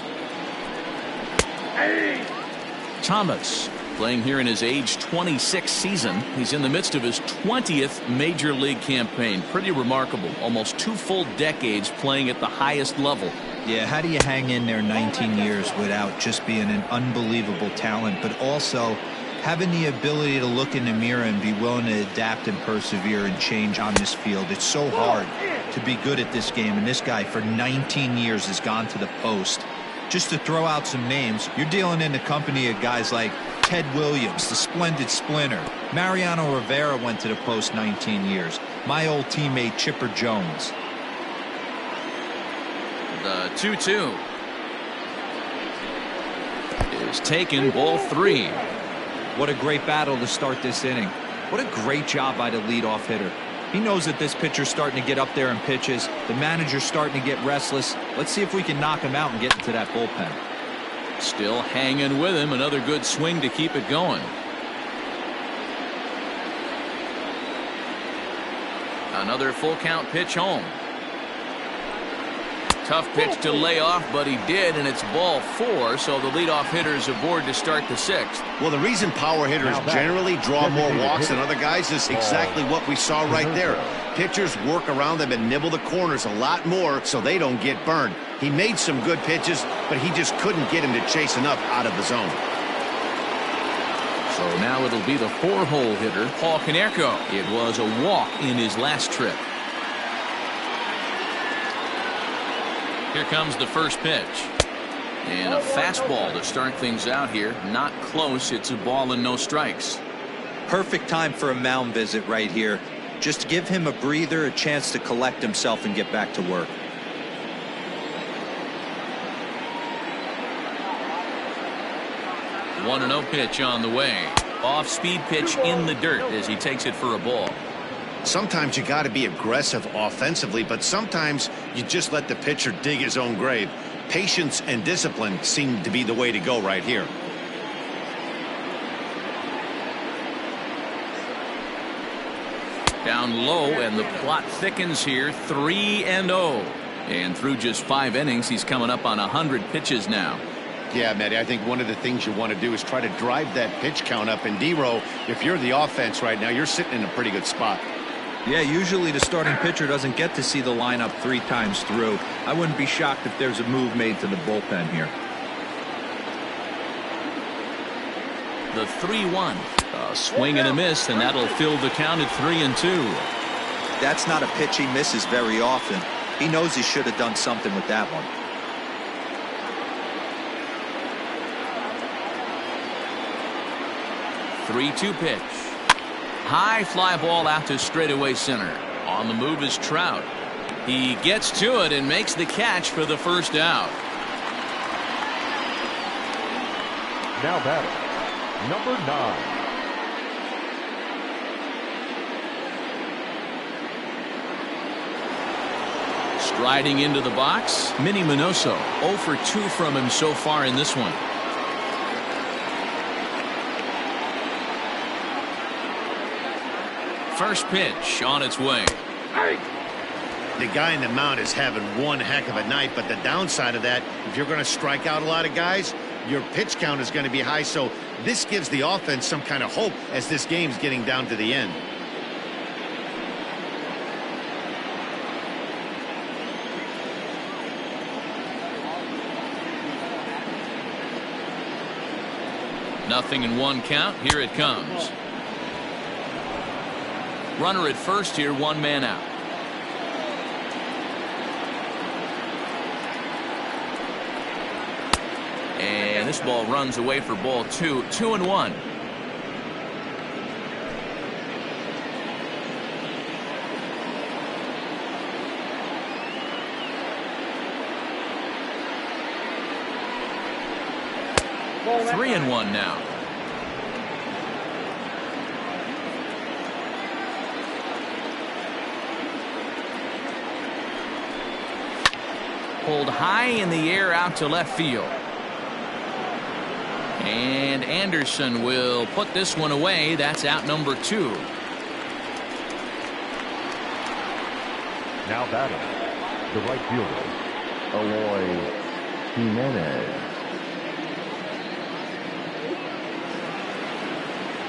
Thomas playing here in his age 26 season. He's in the midst of his 20th major league campaign. Pretty remarkable. Almost 2 full decades playing at the highest level. Yeah, how do you hang in there 19 years without just being an unbelievable talent, but also having the ability to look in the mirror and be willing to adapt and persevere and change on this field? It's so hard to be good at this game, and this guy for 19 years has gone to the post. Just to throw out some names, you're dealing in the company of guys like Ted Williams, the splendid splinter. Mariano Rivera went to the post 19 years. My old teammate Chipper Jones. The 2-2 is taken, ball 3. What a great battle to start this inning. What a great job by the leadoff hitter. He knows that this pitcher's starting to get up there in pitches. The manager's starting to get restless. Let's see if we can knock him out and get into that bullpen. Still hanging with him. Another good swing to keep it going. Another full count pitch home. Tough pitch to lay off, but he did, and it's ball 4, so the leadoff hitter is aboard to start the 6th. Well, the reason power hitters generally draw more walks than other guys is exactly what we saw right there. Pitchers work around them and nibble the corners a lot more so they don't get burned. He made some good pitches, but he just couldn't get him to chase enough out of the zone. So now it'll be the 4-hole hitter, Paul Konerko. It was a walk in his last trip. Here comes the first pitch. And a fastball to start things out here. Not close. It's a ball and no strikes. Perfect time for a mound visit right here. Just give him a breather, a chance to collect himself and get back to work. One 1-0 pitch on the way. Off-speed pitch in the dirt as he takes it for a ball. Sometimes you got to be aggressive offensively, but sometimes you just let the pitcher dig his own grave. Patience and discipline seem to be the way to go right here. Down low, and the plot thickens here. 3-0. And through just 5 innings, he's coming up on 100 pitches now. Yeah, Matty, I think one of the things you want to do is try to drive that pitch count up. And D-Row, if you're the offense right now, you're sitting in a pretty good spot. Yeah, usually the starting pitcher doesn't get to see the lineup 3 times through. I wouldn't be shocked if there's a move made to the bullpen here. The 3-1. A swing and a miss, and that'll fill the count at 3-2. That's not a pitch he misses very often. He knows he should have done something with that one. 3-2 pitch. High fly ball out to straightaway center. On the move is Trout. He gets to it and makes the catch for the first out. Now batting, number 9. Striding into the box, Minnie Minoso. 0 for 2 from him so far in this one. First pitch on its way. The guy in the mound is having one heck of a night, but the downside of that, if you're going to strike out a lot of guys, your pitch count is going to be high. So this gives the offense some kind of hope as this game's getting down to the end. Nothing in 1 count. Here it comes. Runner at first here, 1 man out. And this ball runs away for ball 2. 2-1. Ball 3-1 now. Pulled high in the air out to left field. And Anderson will put this one away. That's out number 2. Now batting, the right fielder, Eloy Jimenez.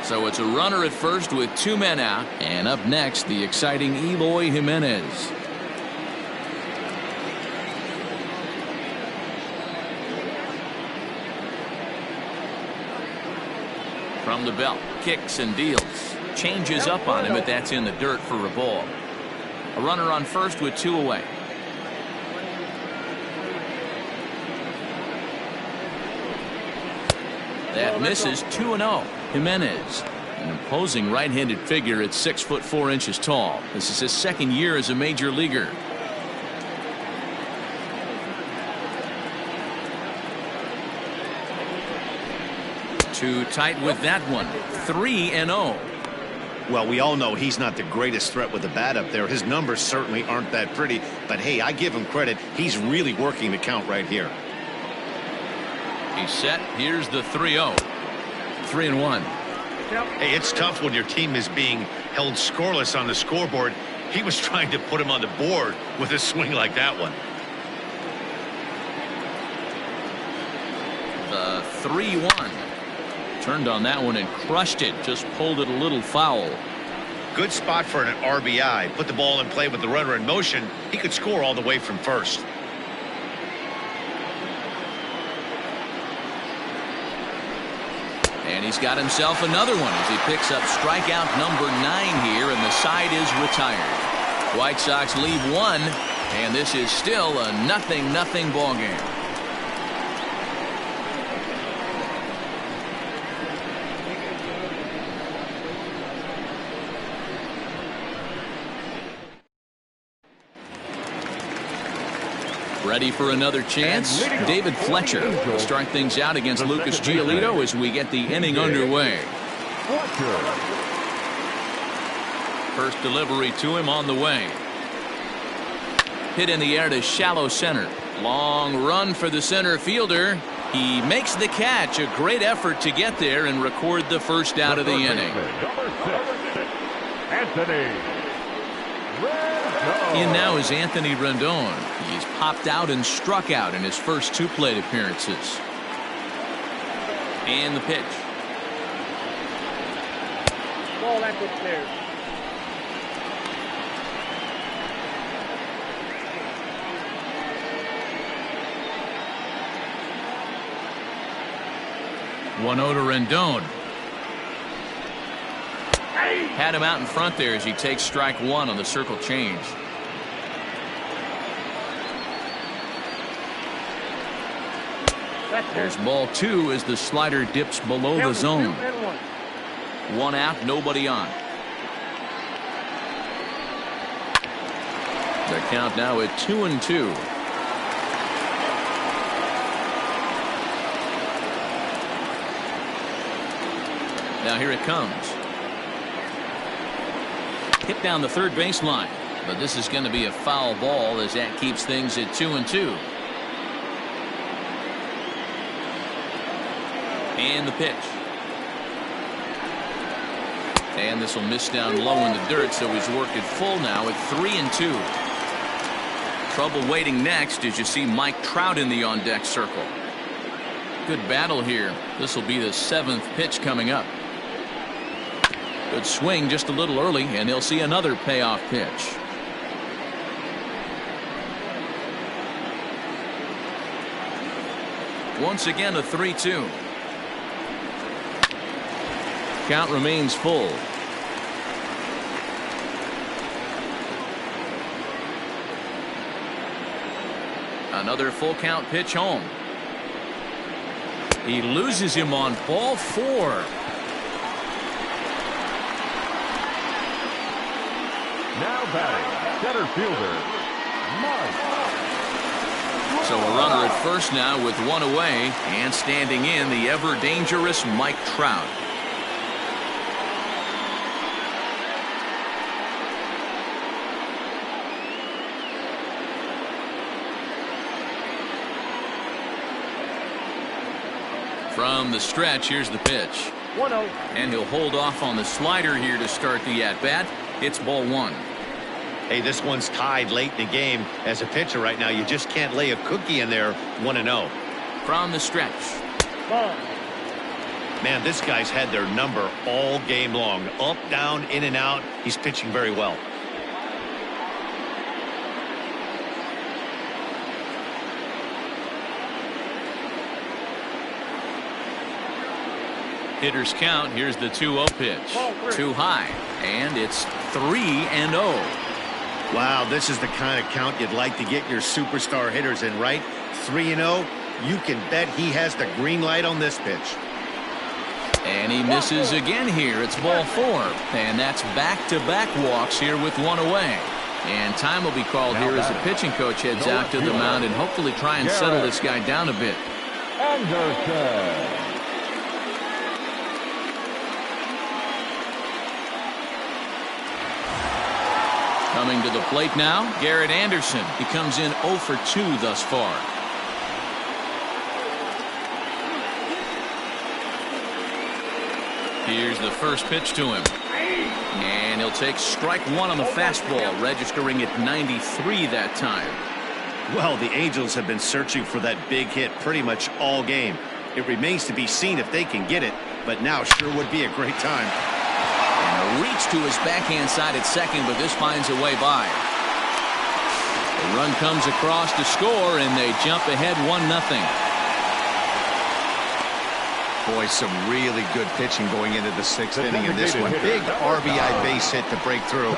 So it's a runner at first with 2 men out. And up next, the exciting Eloy Jimenez. From the belt, kicks and deals. Changes up on him, but that's in the dirt for a ball. A runner on first with 2 away. That misses. 2-0. Jimenez, an imposing right-handed figure at 6 foot 4 inches tall. This is his 2nd year as a major leaguer. Too tight with that one. 3-0. Well, we all know he's not the greatest threat with the bat up there. His numbers certainly aren't that pretty. But, hey, I give him credit. He's really working the count right here. He's set. Here's the 3-0. 3-1. Hey, it's tough when your team is being held scoreless on the scoreboard. He was trying to put him on the board with a swing like that one. The 3-1. Turned on that one and crushed it. Just pulled it a little foul. Good spot for an RBI. Put the ball in play with the runner in motion. He could score all the way from first. And he's got himself another one as he picks up strikeout number 9 here, and the side is retired. White Sox leave 1, and this is still a 0-0 ball game. Ready for another chance? David Fletcher will start things out against Lucas Giolito as we get the inning underway. First delivery to him on the way. Hit in the air to shallow center. Long run for the center fielder. He makes the catch. A great effort to get there and record the first out of the inning. Number 6, Anthony Rendon. In now is Anthony Rendon. He's popped out and struck out in his first 2 plate appearances. And the pitch. Ball that's upstairs. One 0 to Rendon. Had him out in front there as he takes strike 1 on the circle change. There's ball 2 as the slider dips below the zone. 1 out, nobody on. The count now at 2-2. Now here it comes. Hit down the third baseline, but this is going to be a foul ball as that keeps things at 2-2. And the pitch. And this will miss down low in the dirt, so he's worked it full now at 3-2. Trouble waiting next as you see Mike Trout in the on-deck circle. Good battle here. This will be the 7th pitch coming up. Good swing just a little early, and he'll see another payoff pitch. Once again, a 3-2. Count remains full. Another full count pitch home. He loses him on ball 4. Now batting, center fielder, Mike. So a runner at first now with 1 away, and standing in the ever dangerous Mike Trout. From the stretch, here's the pitch. 1-0. And he'll hold off on the slider here to start the at-bat. It's ball 1. Hey, this one's tied late in the game. As a pitcher right now, you just can't lay a cookie in there. 1-0. From the stretch. Ball. Man, this guy's had their number all game long. Up, down, in and out. He's pitching very well. Hitters count. Here's the 2-0 pitch. Too high. And it's 3-0. Wow, this is the kind of count you'd like to get your superstar hitters in, right? 3-0. You can bet he has the green light on this pitch. And he misses again here. It's ball 4. And that's back-to-back walks here with 1 away. And time will be called here as the pitching coach heads out to the mound and hopefully try and settle this guy down a bit. Anderson. Coming to the plate now, Garrett Anderson. He comes in 0 for 2 thus far. Here's the first pitch to him. And he'll take strike 1 on the fastball, registering at 93 that time. Well, the Angels have been searching for that big hit pretty much all game. It remains to be seen if they can get it, but now sure would be a great time. And a reach to his backhand side at second, but this finds a way by. The run comes across to score, and they jump ahead 1-0. Boy, some really good pitching going into the 6th inning in this one. Big RBI base hit to break through.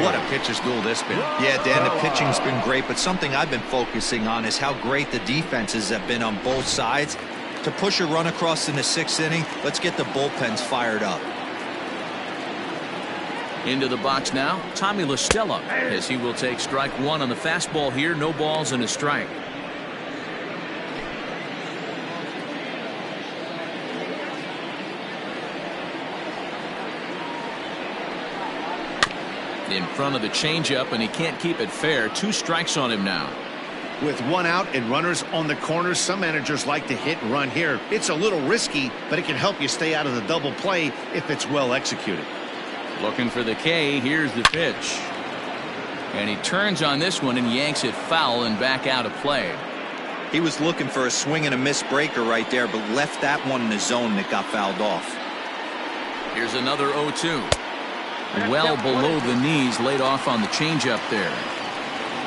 What a pitcher's duel this been. Yeah, Dan, the pitching's been great, but something I've been focusing on is how great the defenses have been on both sides. To push a run across in the 6th inning, let's get the bullpens fired up. Into the box now, Tommy La Stella, as he will take strike 1 on the fastball here. No balls and a strike. In front of the changeup, and he can't keep it fair. 2 strikes on him now. With 1 out and runners on the corners, some managers like to hit and run here. It's a little risky, but it can help you stay out of the double play if it's well executed. Looking for the K. Here's the pitch. And he turns on this one and yanks it foul and back out of play. He was looking for a swing and a miss breaker right there, but left that one in the zone that got fouled off. Here's another 0-2. Well below the knees, laid off on the changeup there.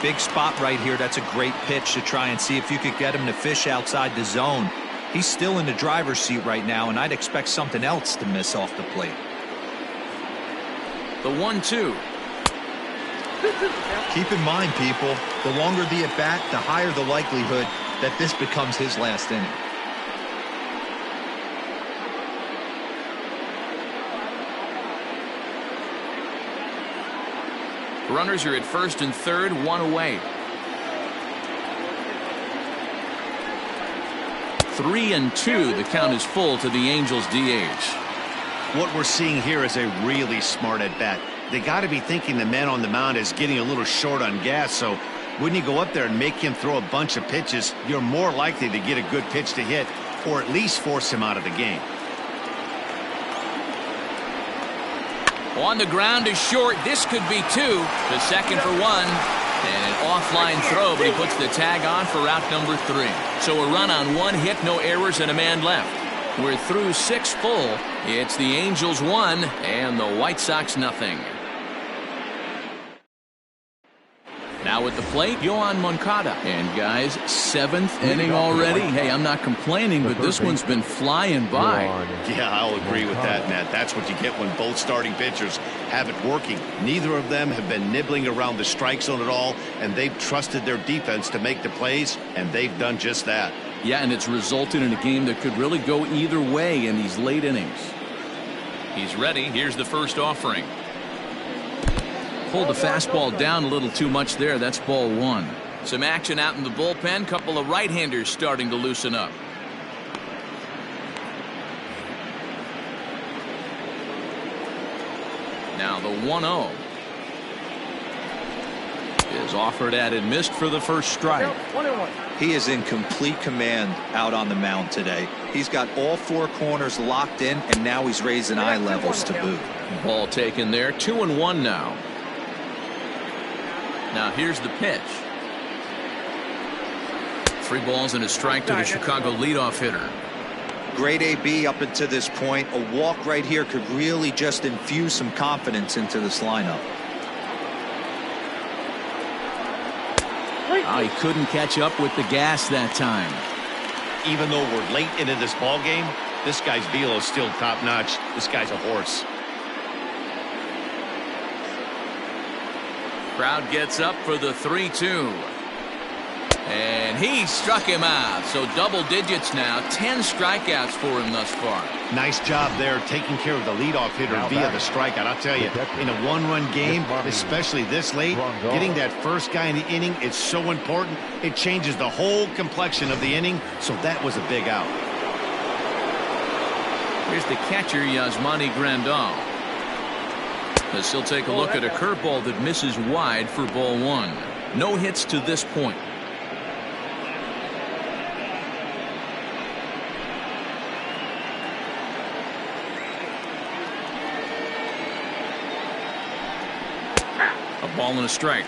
Big spot right here. That's a great pitch to try and see if you could get him to fish outside the zone. He's still in the driver's seat right now, and I'd expect something else to miss off the plate. The 1-2. Keep in mind, people, the longer the at-bat, the higher the likelihood that this becomes his last inning. Runners are at first and third, one away. 3-2. The count is full to the Angels DH. What we're seeing here is a really smart at-bat. They got to be thinking the man on the mound is getting a little short on gas, so when you go up there and make him throw a bunch of pitches, you're more likely to get a good pitch to hit or at least force him out of the game. On the ground is short. This could be two. The second for one. And an offline throw, but he puts the tag on for out number 3. So a run on 1 hit, no errors, and a man left. We're through 6 full. It's the Angels 1 and the White Sox nothing. Now at the plate, Yohan Moncada. And guys, 7th inning already. Hey, I'm not complaining, but this one's been flying by. Yeah, I'll agree with that, Matt. That's what you get when both starting pitchers have it working. Neither of them have been nibbling around the strike zone at all, and they've trusted their defense to make the plays, and they've done just that. Yeah, and it's resulted in a game that could really go either way in these late innings. He's ready. Here's the first offering. Pulled the fastball down a little too much there. That's ball 1. Some action out in the bullpen. Couple of right-handers starting to loosen up. Now the 1-0 is offered at and missed for the first strike. He is in complete command out on the mound today. He's got all 4 corners locked in, and now he's raising eye levels to boot. Ball taken there. 2-1 now. Now here's the pitch. 3 balls and a strike to the Chicago leadoff hitter. Great AB up until this point. A walk right here could really just infuse some confidence into this lineup. Oh, he couldn't catch up with the gas that time. Even though we're late into this ball game, this guy's velo is still top notch. This guy's a horse. Crowd gets up for the 3-2. And he struck him out. So double digits now. 10 strikeouts for him thus far. Nice job there taking care of the leadoff hitter via the strikeout. I'll tell you, in a 1-run game, especially this late, getting that first guy in the inning is so important. It changes the whole complexion of the inning. So that was a big out. Here's the catcher, Yasmani Grandal. As he'll take a look at a curveball that misses wide for ball 1. No hits to this point. A ball and a strike.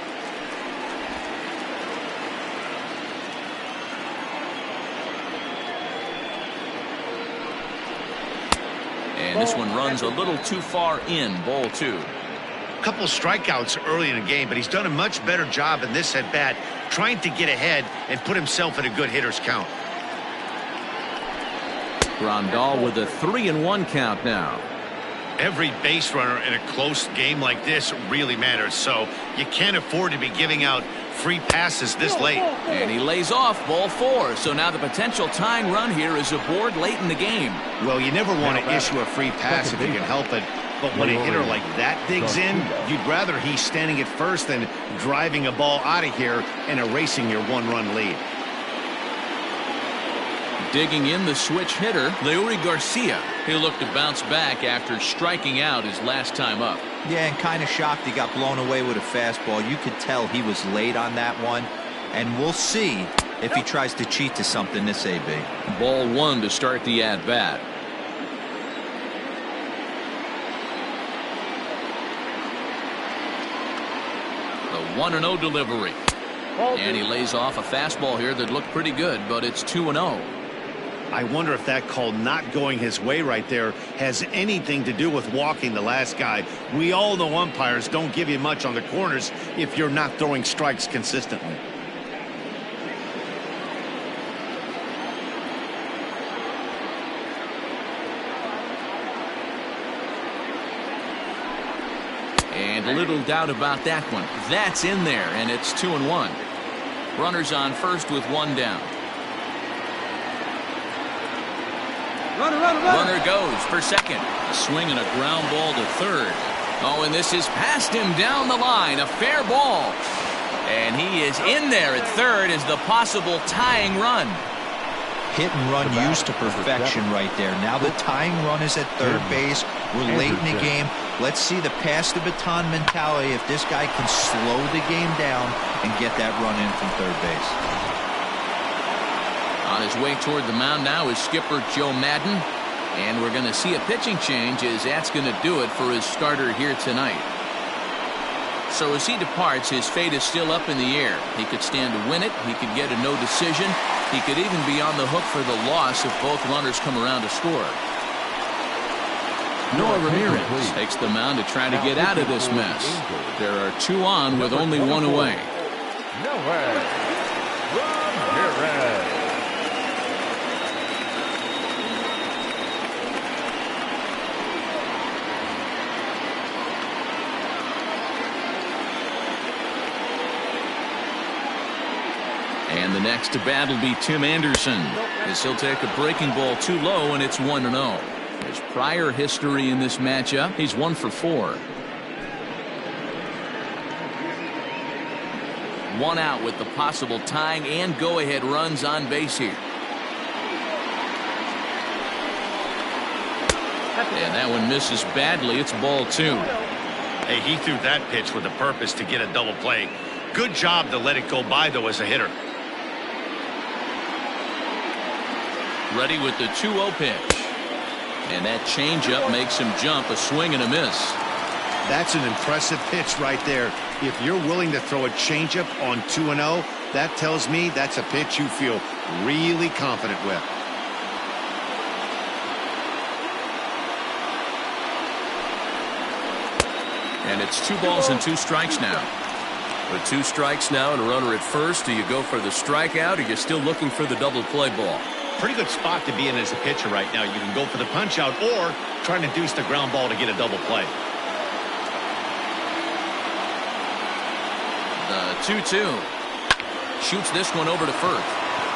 And this one runs a little too far in. Ball 2. Couple strikeouts early in the game, but he's done a much better job in this at bat trying to get ahead and put himself in a good hitter's count. Grandal with a 3-1 count now. Every base runner in a close game like this really matters, so you can't afford to be giving out free passes this late. And he lays off. Ball 4. So now the potential tying run here is aboard late in the game. Well, you never want to issue a free pass if you can help it. But when a hitter like that digs in, you'd rather he's standing at first than driving a ball out of here and erasing your 1-run lead. Digging in the switch hitter, Leori Garcia. He'll look to bounce back after striking out his last time up. Yeah, and kind of shocked he got blown away with a fastball. You could tell he was late on that one. And we'll see if he tries to cheat to something this AB. Ball 1 to start the at-bat. The 1-0 delivery. And he lays off a fastball here that looked pretty good, but it's 2-0. I wonder if that call not going his way right there has anything to do with walking the last guy. We all know umpires don't give you much on the corners if you're not throwing strikes consistently. And little doubt about that one. That's in there, and it's 2-1. Runners on first with one down. Runner goes for second. A swing and a ground ball to third. Oh, and this is past him down the line. A fair ball. And he is in there at third as the possible tying run. Hit and run used to perfection right there. Now the tying run is at third base. We're late in the game. Let's see the pass the baton mentality if this guy can slow the game down and get that run in from third base. On his way toward the mound now is skipper Joe Madden. And we're going to see a pitching change as that's going to do it for his starter here tonight. So as he departs, his fate is still up in the air. He could stand to win it. He could get a no decision. He could even be on the hook for the loss if both runners come around to score. Noah Ramirez takes the mound to try to get out of this mess. There are two on with only one away. Nolan Ryan. And the next to bat will be Tim Anderson, as he'll take a breaking ball too low, and it's 1-0. His prior history in this matchup, he's 1 for 4. One out with the possible tying and go-ahead runs on base here. And that one misses badly. It's ball 2. Hey, he threw that pitch with a purpose to get a double play. Good job to let it go by, though, as a hitter. Ready with the 2-0 pitch. And that changeup makes him jump. A swing and a miss. That's an impressive pitch right there. If you're willing to throw a changeup on 2-0, that tells me that's a pitch you feel really confident with. And it's 2 balls and 2 strikes now. With 2 strikes now and a runner at first, do you go for the strikeout or you're still looking for the double play ball? Pretty good spot to be in as a pitcher right now. You can go for the punch out or trying to deuce the ground ball to get a double play. The 2-2. Shoots this one over to first.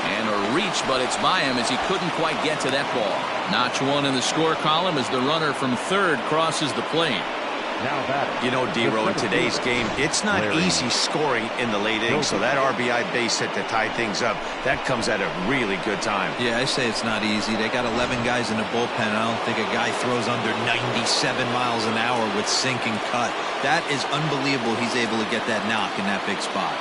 And a reach, but it's by him as he couldn't quite get to that ball. Notch 1 in the score column as the runner from third crosses the plate. You know, D-Row, in today's game, it's not easy scoring in the late innings, so that RBI base hit to tie things up, that comes at a really good time. Yeah, I say it's not easy. They got 11 guys in the bullpen. I don't think a guy throws under 97 miles an hour with sink and cut. That is unbelievable he's able to get that knock in that big spot.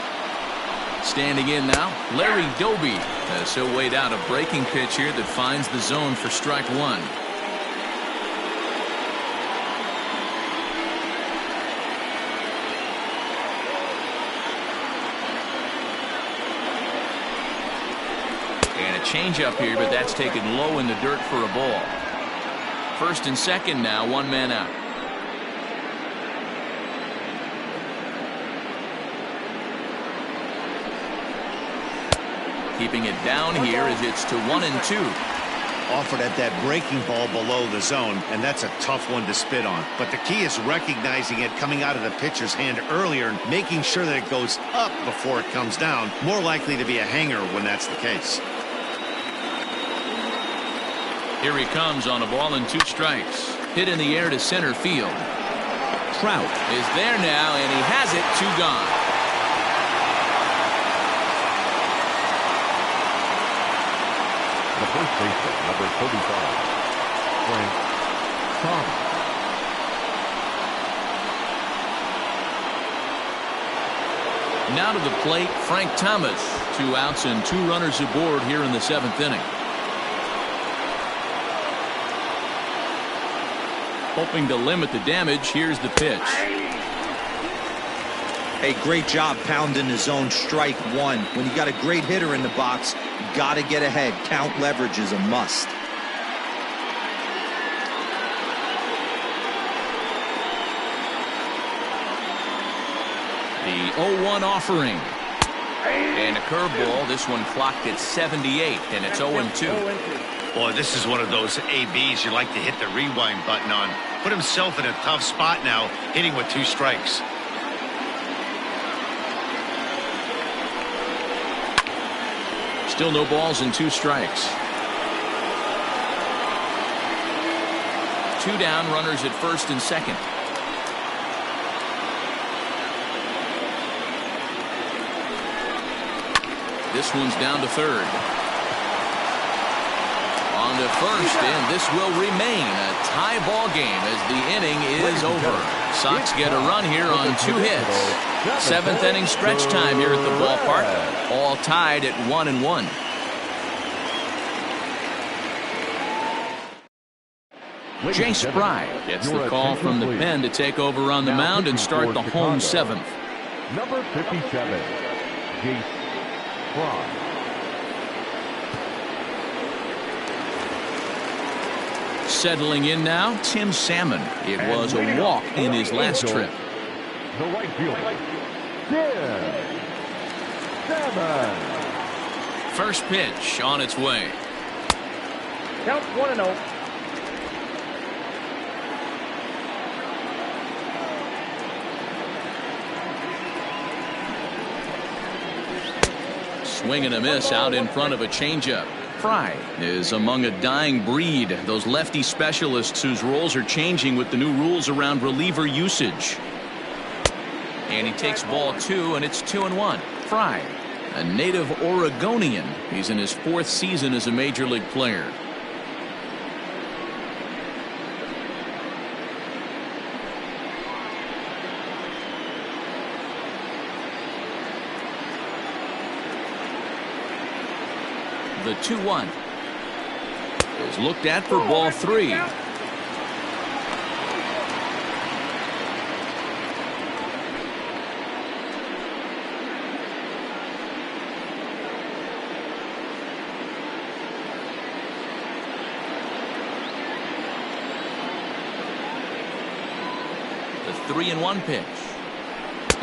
Standing in now, Larry Doby, as he'll wait out a breaking pitch here that finds the zone for strike 1. Change up here, but that's taken low in the dirt for a ball. First and second now, 1 man out. Keeping it down here as it's to 1-2. Offered at that breaking ball below the zone, and that's a tough one to spit on. But the key is recognizing it coming out of the pitcher's hand earlier and making sure that it goes up before it comes down. More likely to be a hanger when that's the case. Here he comes on a ball and 2 strikes. Hit in the air to center field. Trout is there now, and he has it. 2 gone. The first baseman, number 35, Frank Thomas. Now to the plate, Frank Thomas. 2 outs and 2 runners aboard here in the 7th inning. Hoping to limit the damage, here's the pitch. Hey, great job pounding the zone. Strike one. When you got a great hitter in the box, you got to get ahead. Count leverage is a must. The 0-1 offering. And a curveball. This one clocked at 78, and it's 0-2. Boy, this is one of those ABs you like to hit the rewind button on. Put himself in a tough spot now, hitting with 2 strikes. Still no balls and 2 strikes. 2 down, runners at first and second. This one's down to third. On to first, and this will remain a tie ball game as the inning is over. Sox get a run here on 2 hits. 7th inning stretch time here at the ballpark. All tied at 1-1. Jay Spry gets the call from the pen to take over on the mound and start the home 7th. Number 57, Jay Spry. Settling in now, Tim Salmon. It was a walk in his last trip. The right fielder, Tim Salmon. First pitch on its way. Count 1-0. Swing and a miss out in front of a changeup. Fry is among a dying breed, those lefty specialists whose roles are changing with the new rules around reliever usage. And he takes ball 2, and it's 2-1. Fry, a native Oregonian. He's in his 4th season as a major league player. The 2-1 is looked at for ball 3. The 3-1 pitch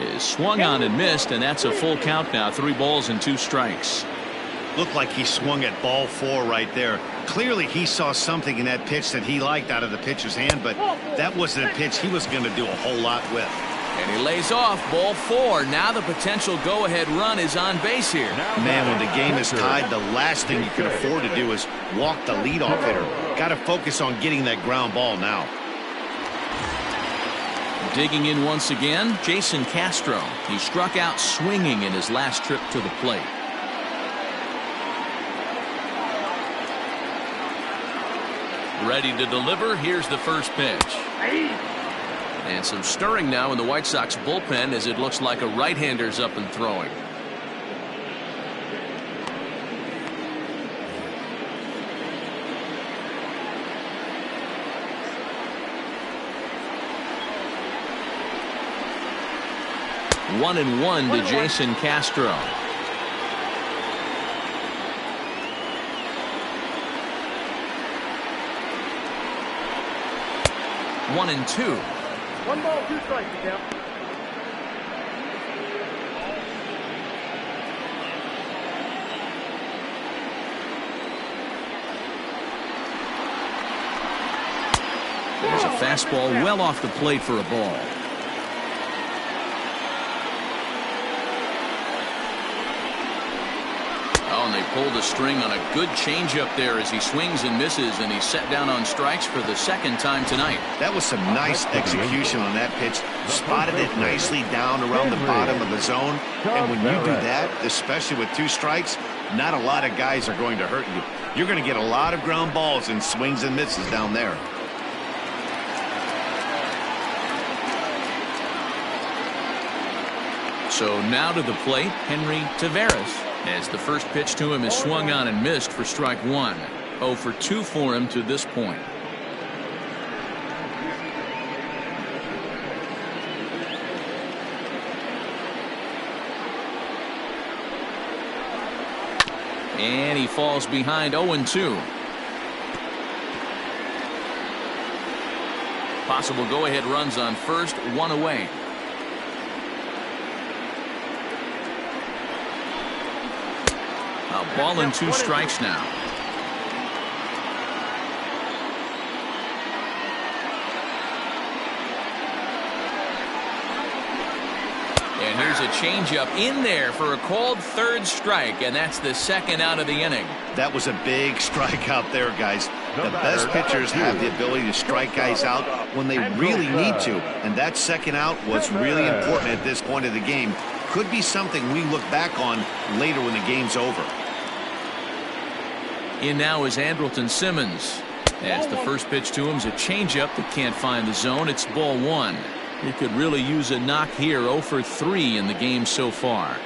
is swung on and missed, and that's a full count now. 3 balls and 2 strikes. Looked like he swung at ball 4 right there. Clearly he saw something in that pitch that he liked out of the pitcher's hand, but that wasn't a pitch he was going to do a whole lot with. And he lays off ball 4. Now the potential go-ahead run is on base here. Man, when the game is tied, the last thing you can afford to do is walk the leadoff hitter. Got to focus on getting that ground ball now. Digging in once again, Jason Castro. He struck out swinging in his last trip to the plate. Ready to deliver. Here's the first pitch. And some stirring now in the White Sox bullpen as it looks like a right-hander's up and throwing. One and one to Jason Castro. 1-2. 1 ball, 2 strikes, count. There's a fastball well off the plate for a ball. And they pulled a string on a good changeup there as he swings and misses, and he's set down on strikes for the 2nd time tonight. That was some nice execution on that pitch. Spotted it nicely down around the bottom of the zone. And when you do that, especially with 2 strikes, not a lot of guys are going to hurt you. You're going to get a lot of ground balls and swings and misses down there. So now to the plate, Henry Taveras, as the first pitch to him is swung on and missed for strike 1. 0 for 2 for him to this point. And he falls behind 0-2. Possible go-ahead runs on first, one away. A ball and 2 strikes now. And here's a changeup in there for a called third strike, and that's the second out of the inning. That was a big strikeout there, guys. The best pitchers have the ability to strike guys out when they really need to, and that second out was really important at this point of the game. Could be something we look back on later when the game's over. In now is Andrelton Simmons. As the first pitch to him is a changeup that can't find the zone. It's ball 1. He could really use a knock here. 0 for 3 in the game so far.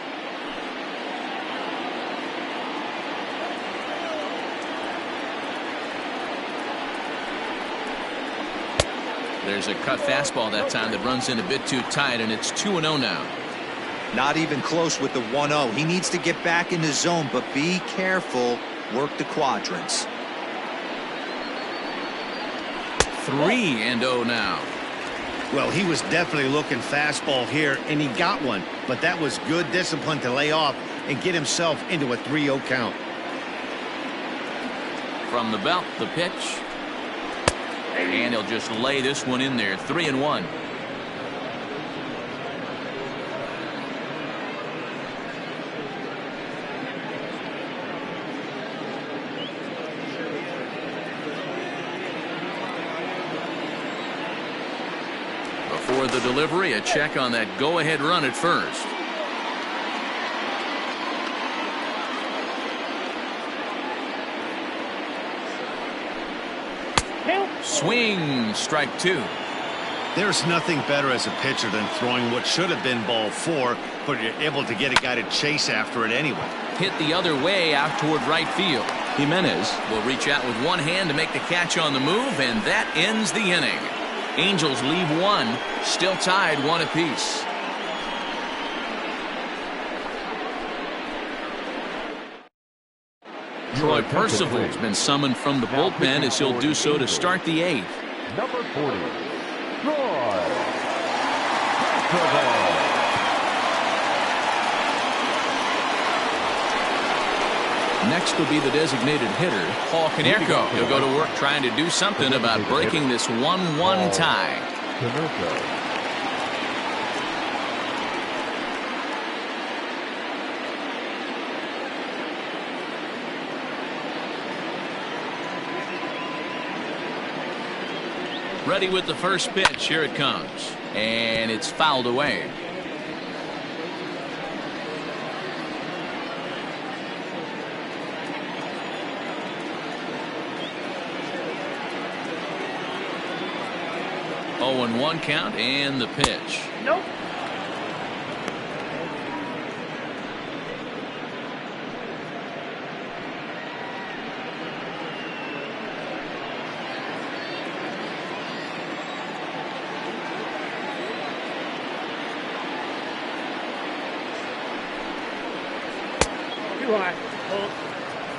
There's a cut fastball that time that runs in a bit too tight, and it's 2-0 now. Not even close with the 1-0. He needs to get back in the zone, but be careful. Work the quadrants. 3-0 now. Well, he was definitely looking fastball here, and he got one. But that was good discipline to lay off and get himself into a 3-0 count. From the belt, the pitch. And he'll just lay this one in there. 3-1. Before the delivery, a check on that go-ahead run at first. Swing, strike 2. There's nothing better as a pitcher than throwing what should have been ball 4, but you're able to get a guy to chase after it anyway. Hit the other way out toward right field. Jimenez will reach out with one hand to make the catch on the move, and that ends the inning. Angels leave 1, still tied 1 apiece. Troy Percival's been summoned from the bullpen as he'll do so to start the 8th. Number 40, Troy Percival. Next will be the designated hitter, Paul Konerko. He'll go to work trying to do something about breaking this 1-1 tie. Ready with the first pitch. Here it comes. And it's fouled away. Oh, and 1 count, and the pitch. Nope.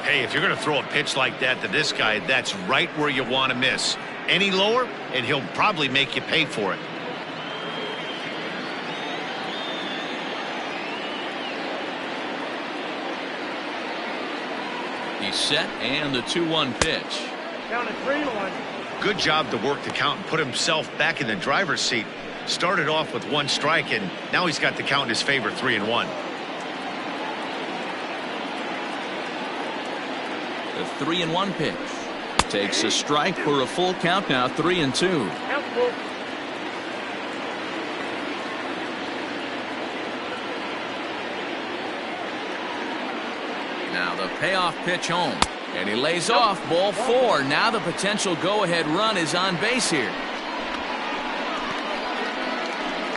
Hey, if you're going to throw a pitch like that to this guy, that's right where you want to miss. Any lower, and he'll probably make you pay for it. He's set, and the 2-1 pitch. Counted 3-1. Good job to work the count and put himself back in the driver's seat. Started off with 1 strike, and now he's got the count in his favor, 3-1. The 3-1 pitch. Takes a strike for a full count now, 3-2. Now the payoff pitch home. And he lays off, ball 4. Now the potential go-ahead run is on base here.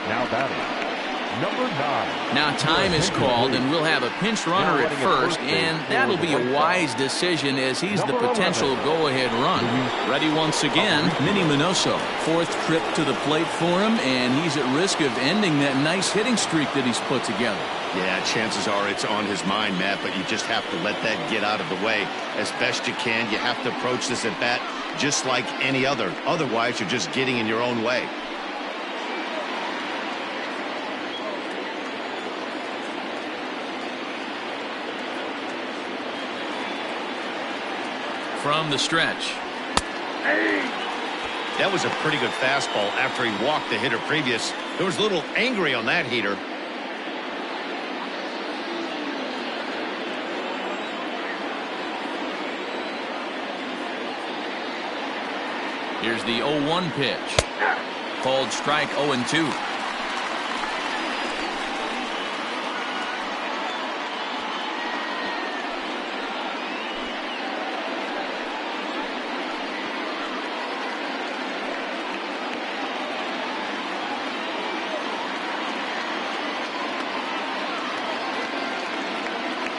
Now batting, Number 9. Now time is called, and we'll have a pinch runner at first, and that'll be a wise decision as he's the potential go-ahead run. Ready once again, Minnie Minoso. 4th trip to the plate for him, and he's at risk of ending that nice hitting streak that he's put together. Yeah, chances are it's on his mind, Matt, but you just have to let that get out of the way as best you can. You have to approach this at bat just like any other. Otherwise, you're just getting in your own way. From the stretch. That was a pretty good fastball after he walked the hitter previous. There was a little angry on that heater. Here's the 0-1 pitch. Called strike 0-2.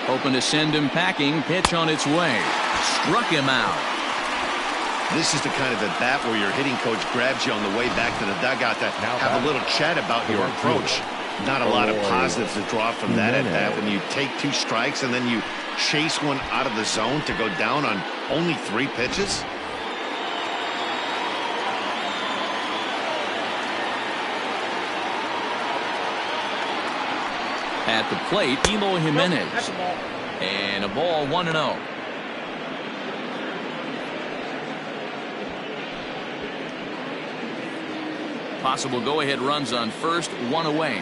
Hoping to send him packing. Pitch on its way. Struck him out. This is the kind of at bat where your hitting coach grabs you on the way back to the dugout to have a little chat about your approach. Not a lot of positives to draw from that at bat when you take 2 strikes and then you chase one out of the zone to go down on only 3 pitches. At the plate, Eloy Jimenez. And a ball 1-0. Possible go-ahead runs on first, 1 away.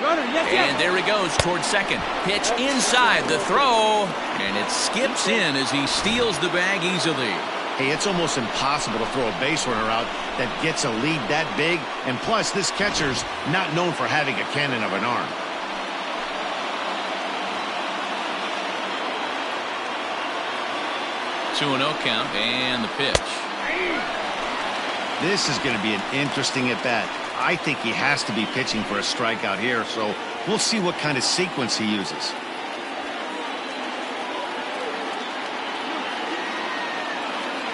And there he goes towards second. Pitch inside the throw. And it skips in as he steals the bag easily. Hey, it's almost impossible to throw a base runner out that gets a lead that big. And plus, this catcher's not known for having a cannon of an arm. Two 2-0 count and the pitch. This is going to be an interesting at bat. I think he has to be pitching for a strikeout here, so we'll see what kind of sequence he uses.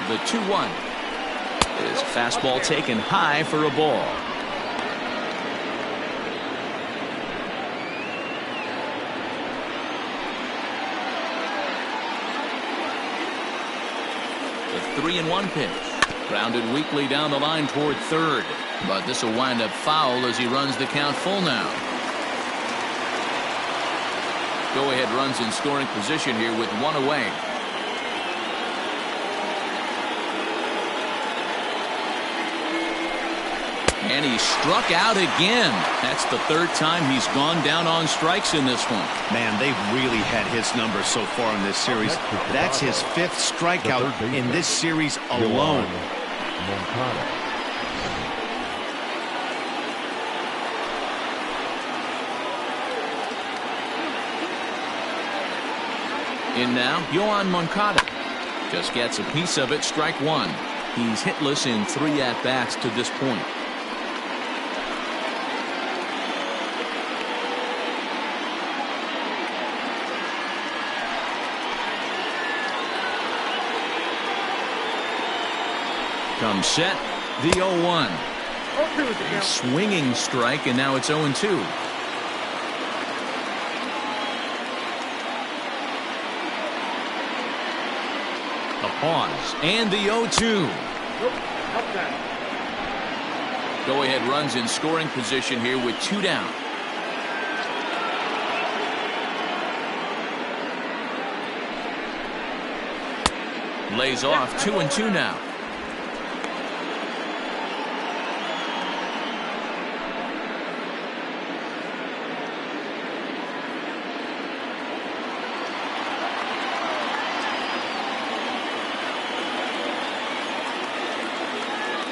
The 2-1 is fastball taken high for a ball. The 3-1 pitch grounded weakly down the line toward third, but this will wind up foul as he runs the count full now. Go ahead runs in scoring position here with 1 away. And he struck out again. That's the 3rd time he's gone down on strikes in this one. Man, they've really had his numbers so far in this series. That's his 5th strikeout in this series alone. In now, Yoan Moncada just gets a piece of it, strike 1. He's hitless in 3 at-bats to this point. Comes set, the 0-1. A swinging strike, and now it's 0-2. A pause, and the 0-2. Go ahead runs in scoring position here with 2 down. Lays off 2-2 now.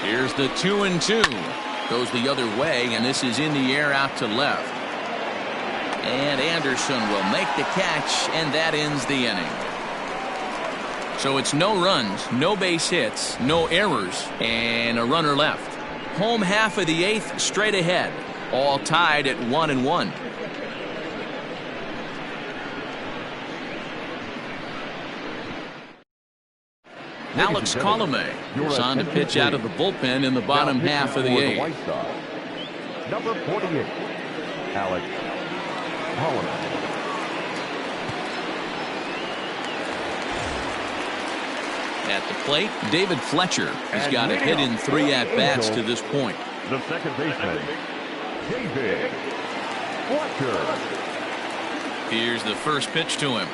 Here's the 2-2. Goes the other way, and this is in the air out to left. And Anderson will make the catch, and that ends the inning. So it's no runs, no base hits, no errors, and a runner left. Home half of the 8th straight ahead. All tied at 1-1. Alex Colomé is on to pitch out of the bullpen in the bottom half of the 8th. Number 48, Alex Colomé. At the plate, David Fletcher. He's got a hit in 3 at-bats to this point. The second baseman, David Fletcher. Here's the first pitch to him.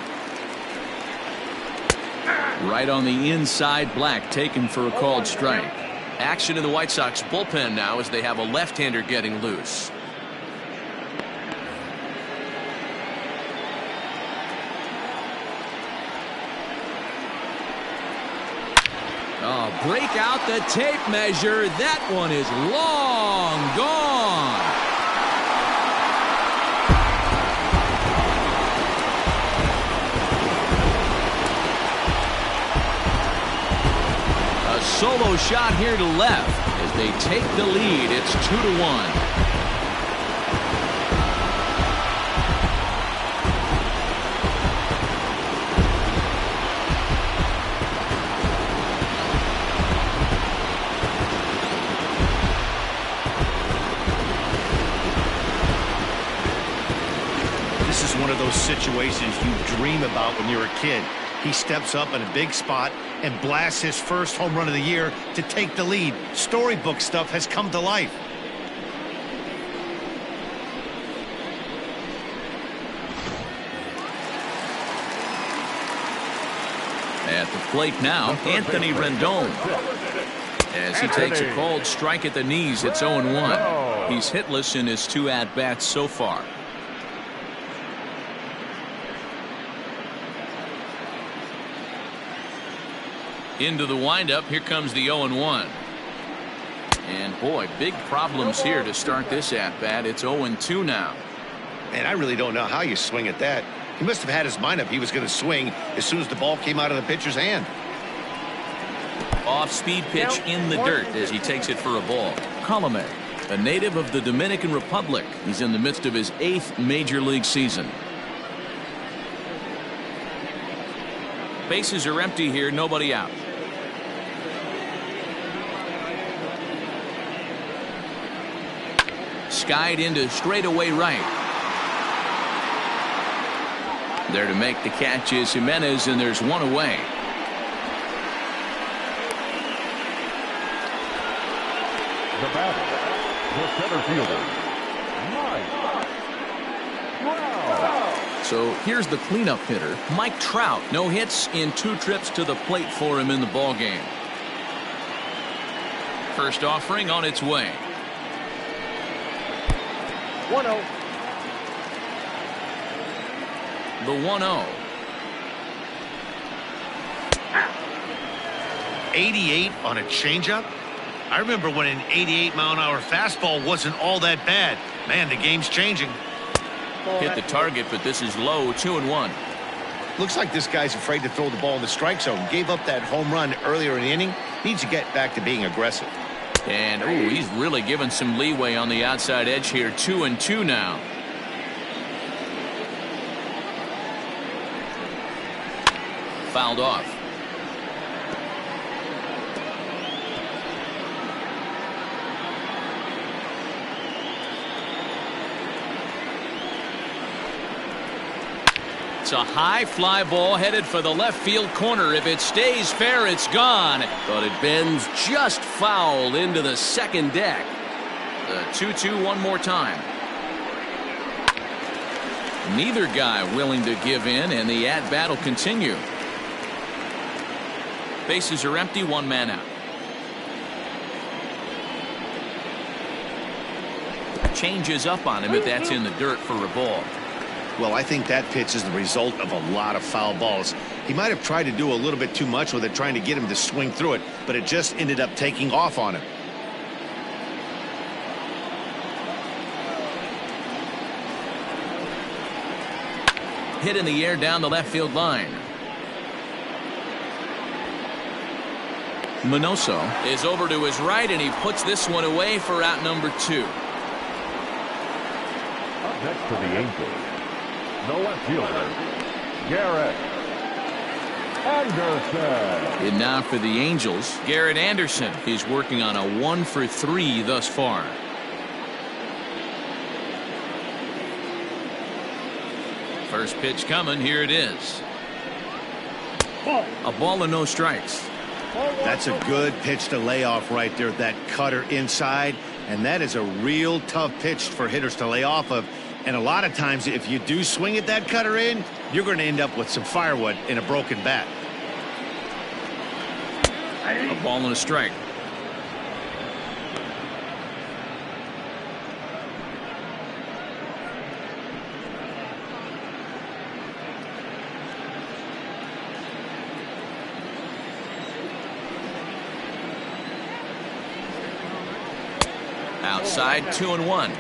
Right on the inside, Black taken for a called strike. Action in the White Sox bullpen now as they have a left-hander getting loose. Oh, break out the tape measure. That one is long gone. A solo shot here to left as they take the lead. It's 2-1. One of those situations you dream about when you're a kid. He steps up in a big spot and blasts his first home run of the year to take the lead. Storybook stuff has come to life. At the plate now, Anthony Rendon. As he takes a called strike at the knees, it's 0-1. He's hitless in his 2 at-bats so far. Into the windup. Here comes the 0-1. And boy, big problems here to start this at-bat. It's 0-2 now. And I really don't know how you swing at that. He must have had his mind up he was going to swing as soon as the ball came out of the pitcher's hand. Off-speed pitch in the dirt as he takes it for a ball. Colomé, a native of the Dominican Republic. He's in the midst of his 8th major league season. Bases are empty here, nobody out. Skied into straightaway right. There to make the catch is Jimenez, and there's one away. The batter, the center fielder, Mike Trout. So here's the cleanup hitter, Mike Trout. No hits in 2 trips to the plate for him in the ballgame. First offering on its way. 1-0. The 1-0. 88 on a changeup? I remember when an 88-mile-an-hour fastball wasn't all that bad. Man, the game's changing. Hit the target, but this is low. 2-1. Looks like this guy's afraid to throw the ball in the strike zone. Gave up that home run earlier in the inning. Needs to get back to being aggressive. And he's really given some leeway on the outside edge here. 2-2 now. Fouled off. It's a high fly ball headed for the left field corner. If it stays fair, it's gone. But it bends just foul into the second deck. The 2-2 one more time. Neither guy willing to give in, and the at-bat will continue. Bases are empty, 1 man out. Changes up on him if that's in the dirt for a ball. Well, I think that pitch is the result of a lot of foul balls. He might have tried to do a little bit too much with it, trying to get him to swing through it, but it just ended up taking off on him. Hit in the air down the left field line. Minoso is over to his right, and he puts this one away for out number 2. Up next for the Angels, the left fielder, Garrett Anderson. And now for the Angels, Garrett Anderson is working on a 1 for 3 thus far. First pitch coming. Here it is. A ball and no strikes. That's a good pitch to lay off right there. That cutter inside. And that is a real tough pitch for hitters to lay off of. And a lot of times, if you do swing at that cutter in, you're going to end up with some firewood in a broken bat. A ball and a strike. Outside, 2-1.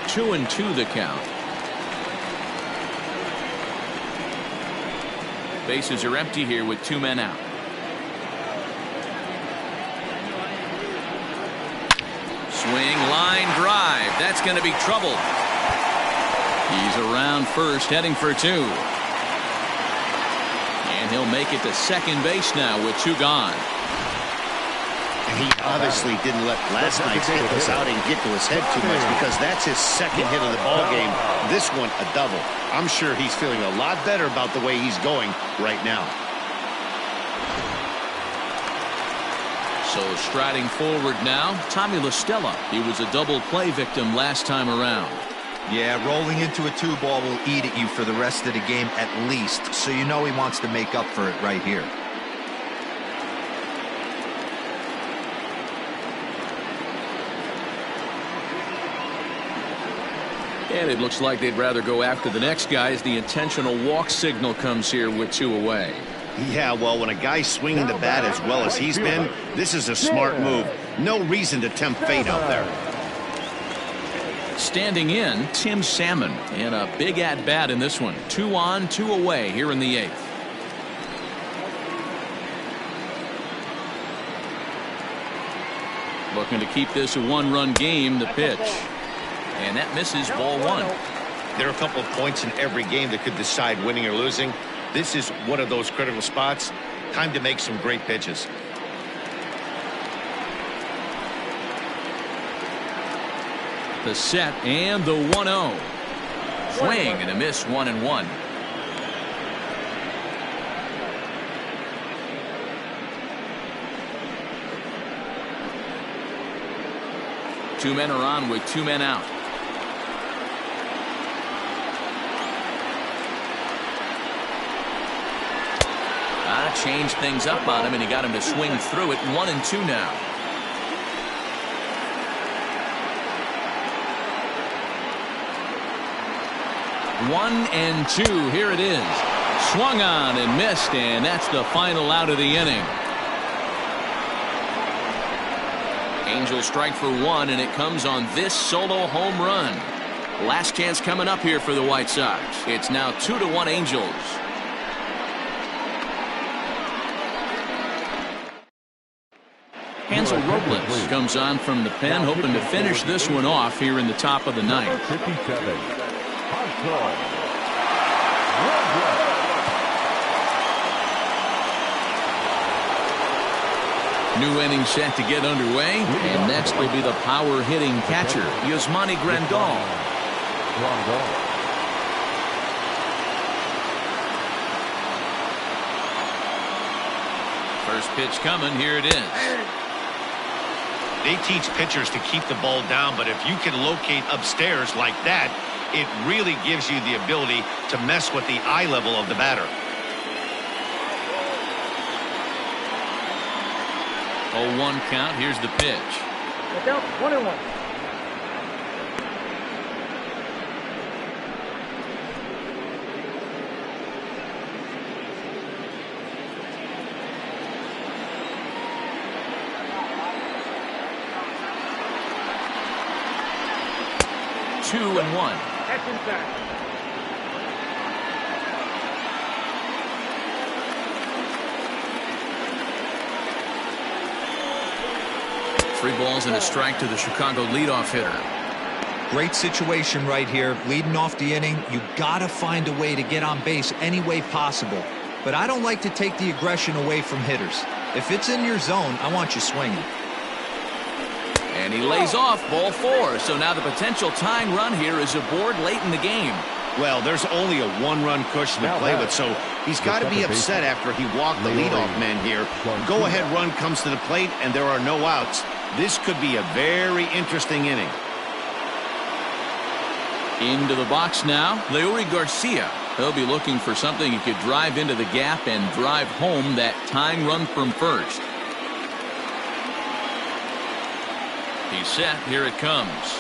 Two and 2 the count. Bases are empty here with 2 men out. Swing, line drive. That's going to be trouble. He's around first, heading for 2. And he'll make it to second base now with 2 gone. He obviously didn't let last night's hitless outing get to his head too much, because that's his second hit of the ball game. This one a double. I'm sure he's feeling a lot better about the way he's going right now. So striding forward now, Tommy La Stella. He was a double play victim last time around. Yeah, rolling into a 2-ball will eat at you for the rest of the game at least, so you know he wants to make up for it right here. And it looks like they'd rather go after the next guy as the intentional walk signal comes here with 2 away. Yeah, well, when a guy's swinging the bat as well as he's been, this is a smart move. No reason to tempt fate out there. Standing in, Tim Salmon, and a big at-bat in this one. 2 on, 2 away here in the 8th. Looking to keep this a 1-run game, the pitch. And that misses, ball 1. There are a couple of points in every game that could decide winning or losing. This is one of those critical spots. Time to make some great pitches. The set and the 1-0. Swing and a miss, 1-1. Two men are on with 2 men out. Changed things up on him, and he got him to swing through it. 1-2 now. One and 2. Here it is. Swung on and missed, and that's the final out of the inning. Angels strike for 1, and it comes on this solo home run. Last chance coming up here for the White Sox. It's now 2-1 Angels. Hansel Robles comes on from the pen, hoping to finish this one off here in the top of the 9th. 57. New inning set to get underway, and next will be the power-hitting catcher, Yasmani Grandal. First pitch coming. Here it is. They teach pitchers to keep the ball down, but if you can locate upstairs like that, it really gives you the ability to mess with the eye level of the batter. 0-1 count. Here's the pitch. Look out, 1-1. 2-1. Catch inside. Three balls and a strike to the Chicago leadoff hitter. Great situation right here. Leading off the inning, you got to find a way to get on base any way possible. But I don't like to take the aggression away from hitters. If it's in your zone, I want you swinging. And he lays off ball 4. So now the potential tying run here is aboard late in the game. Well, there's only a one-run cushion to play with, so he's got to be upset after he walked the leadoff man here. Go-ahead run comes to the plate, and there are no outs. This could be a very interesting inning. Into the box now, Leori Garcia. He'll be looking for something he could drive into the gap and drive home that tying run from first. He's set. Here it comes.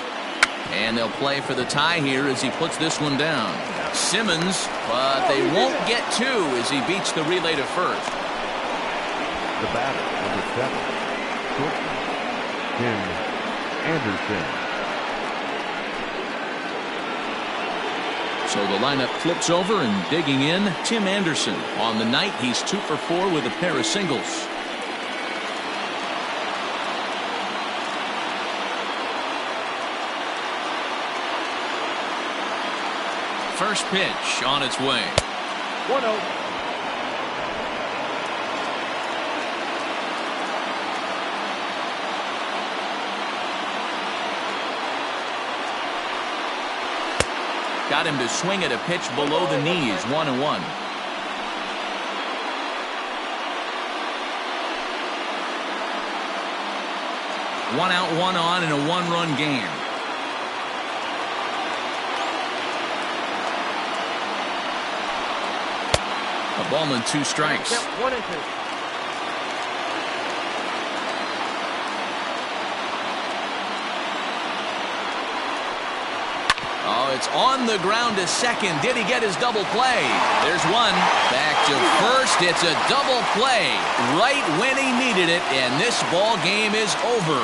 And they'll play for the tie here as he puts this one down. Simmons, but they won't get 2 as he beats the relay to first. The batter, number 7, Anderson. So the lineup flips over and digging in, Tim Anderson. On the night, he's 2 for 4 with a pair of singles. First pitch on its way. 1-0. Got him to swing at a pitch below the knees. 1-1. One out, one on in a one-run game. A ball and 2 strikes. Count 1-2. Oh, it's on the ground to second. Did he get his double play? There's one. Back to first. It's a double play right when he needed it, and this ball game is over.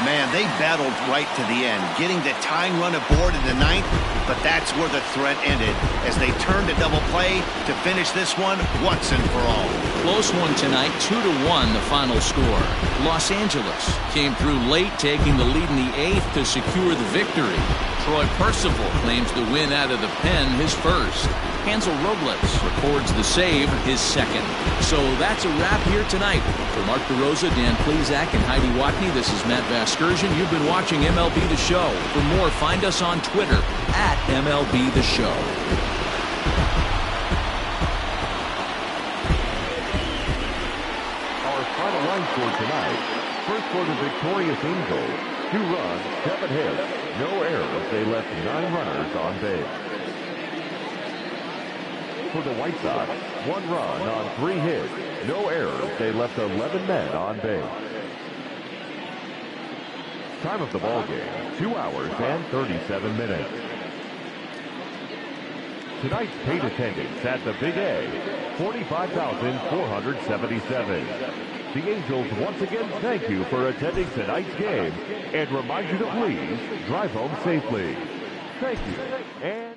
Man, they battled right to the end, getting the tying run aboard in the 9th, but that's where the threat ended as they turned to double play to finish this one once and for all. Close one tonight, 2-1 the final score. Los Angeles came through late, taking the lead in the 8th to secure the victory. Troy Percival claims the win out of the pen, his first. Hansel Robles records the save, his second. So that's a wrap here tonight. For Mark DeRosa, Dan Plezak, and Heidi Watney, this is Matt Vasgersian. You've been watching MLB The Show. For more, find us on Twitter at MLB The Show. Our final line score tonight. First for the victorious Angels. 2 runs, 7 hits, no errors. They left 9 runners on base. For the White Sox, 1 run on 3 hits, no errors. They left 11 men on base. Time of the ball game, 2 hours and 37 minutes. Tonight's paid attendance at the Big A, 45,477. The Angels once again thank you for attending tonight's game and remind you to please drive home safely. Thank you. And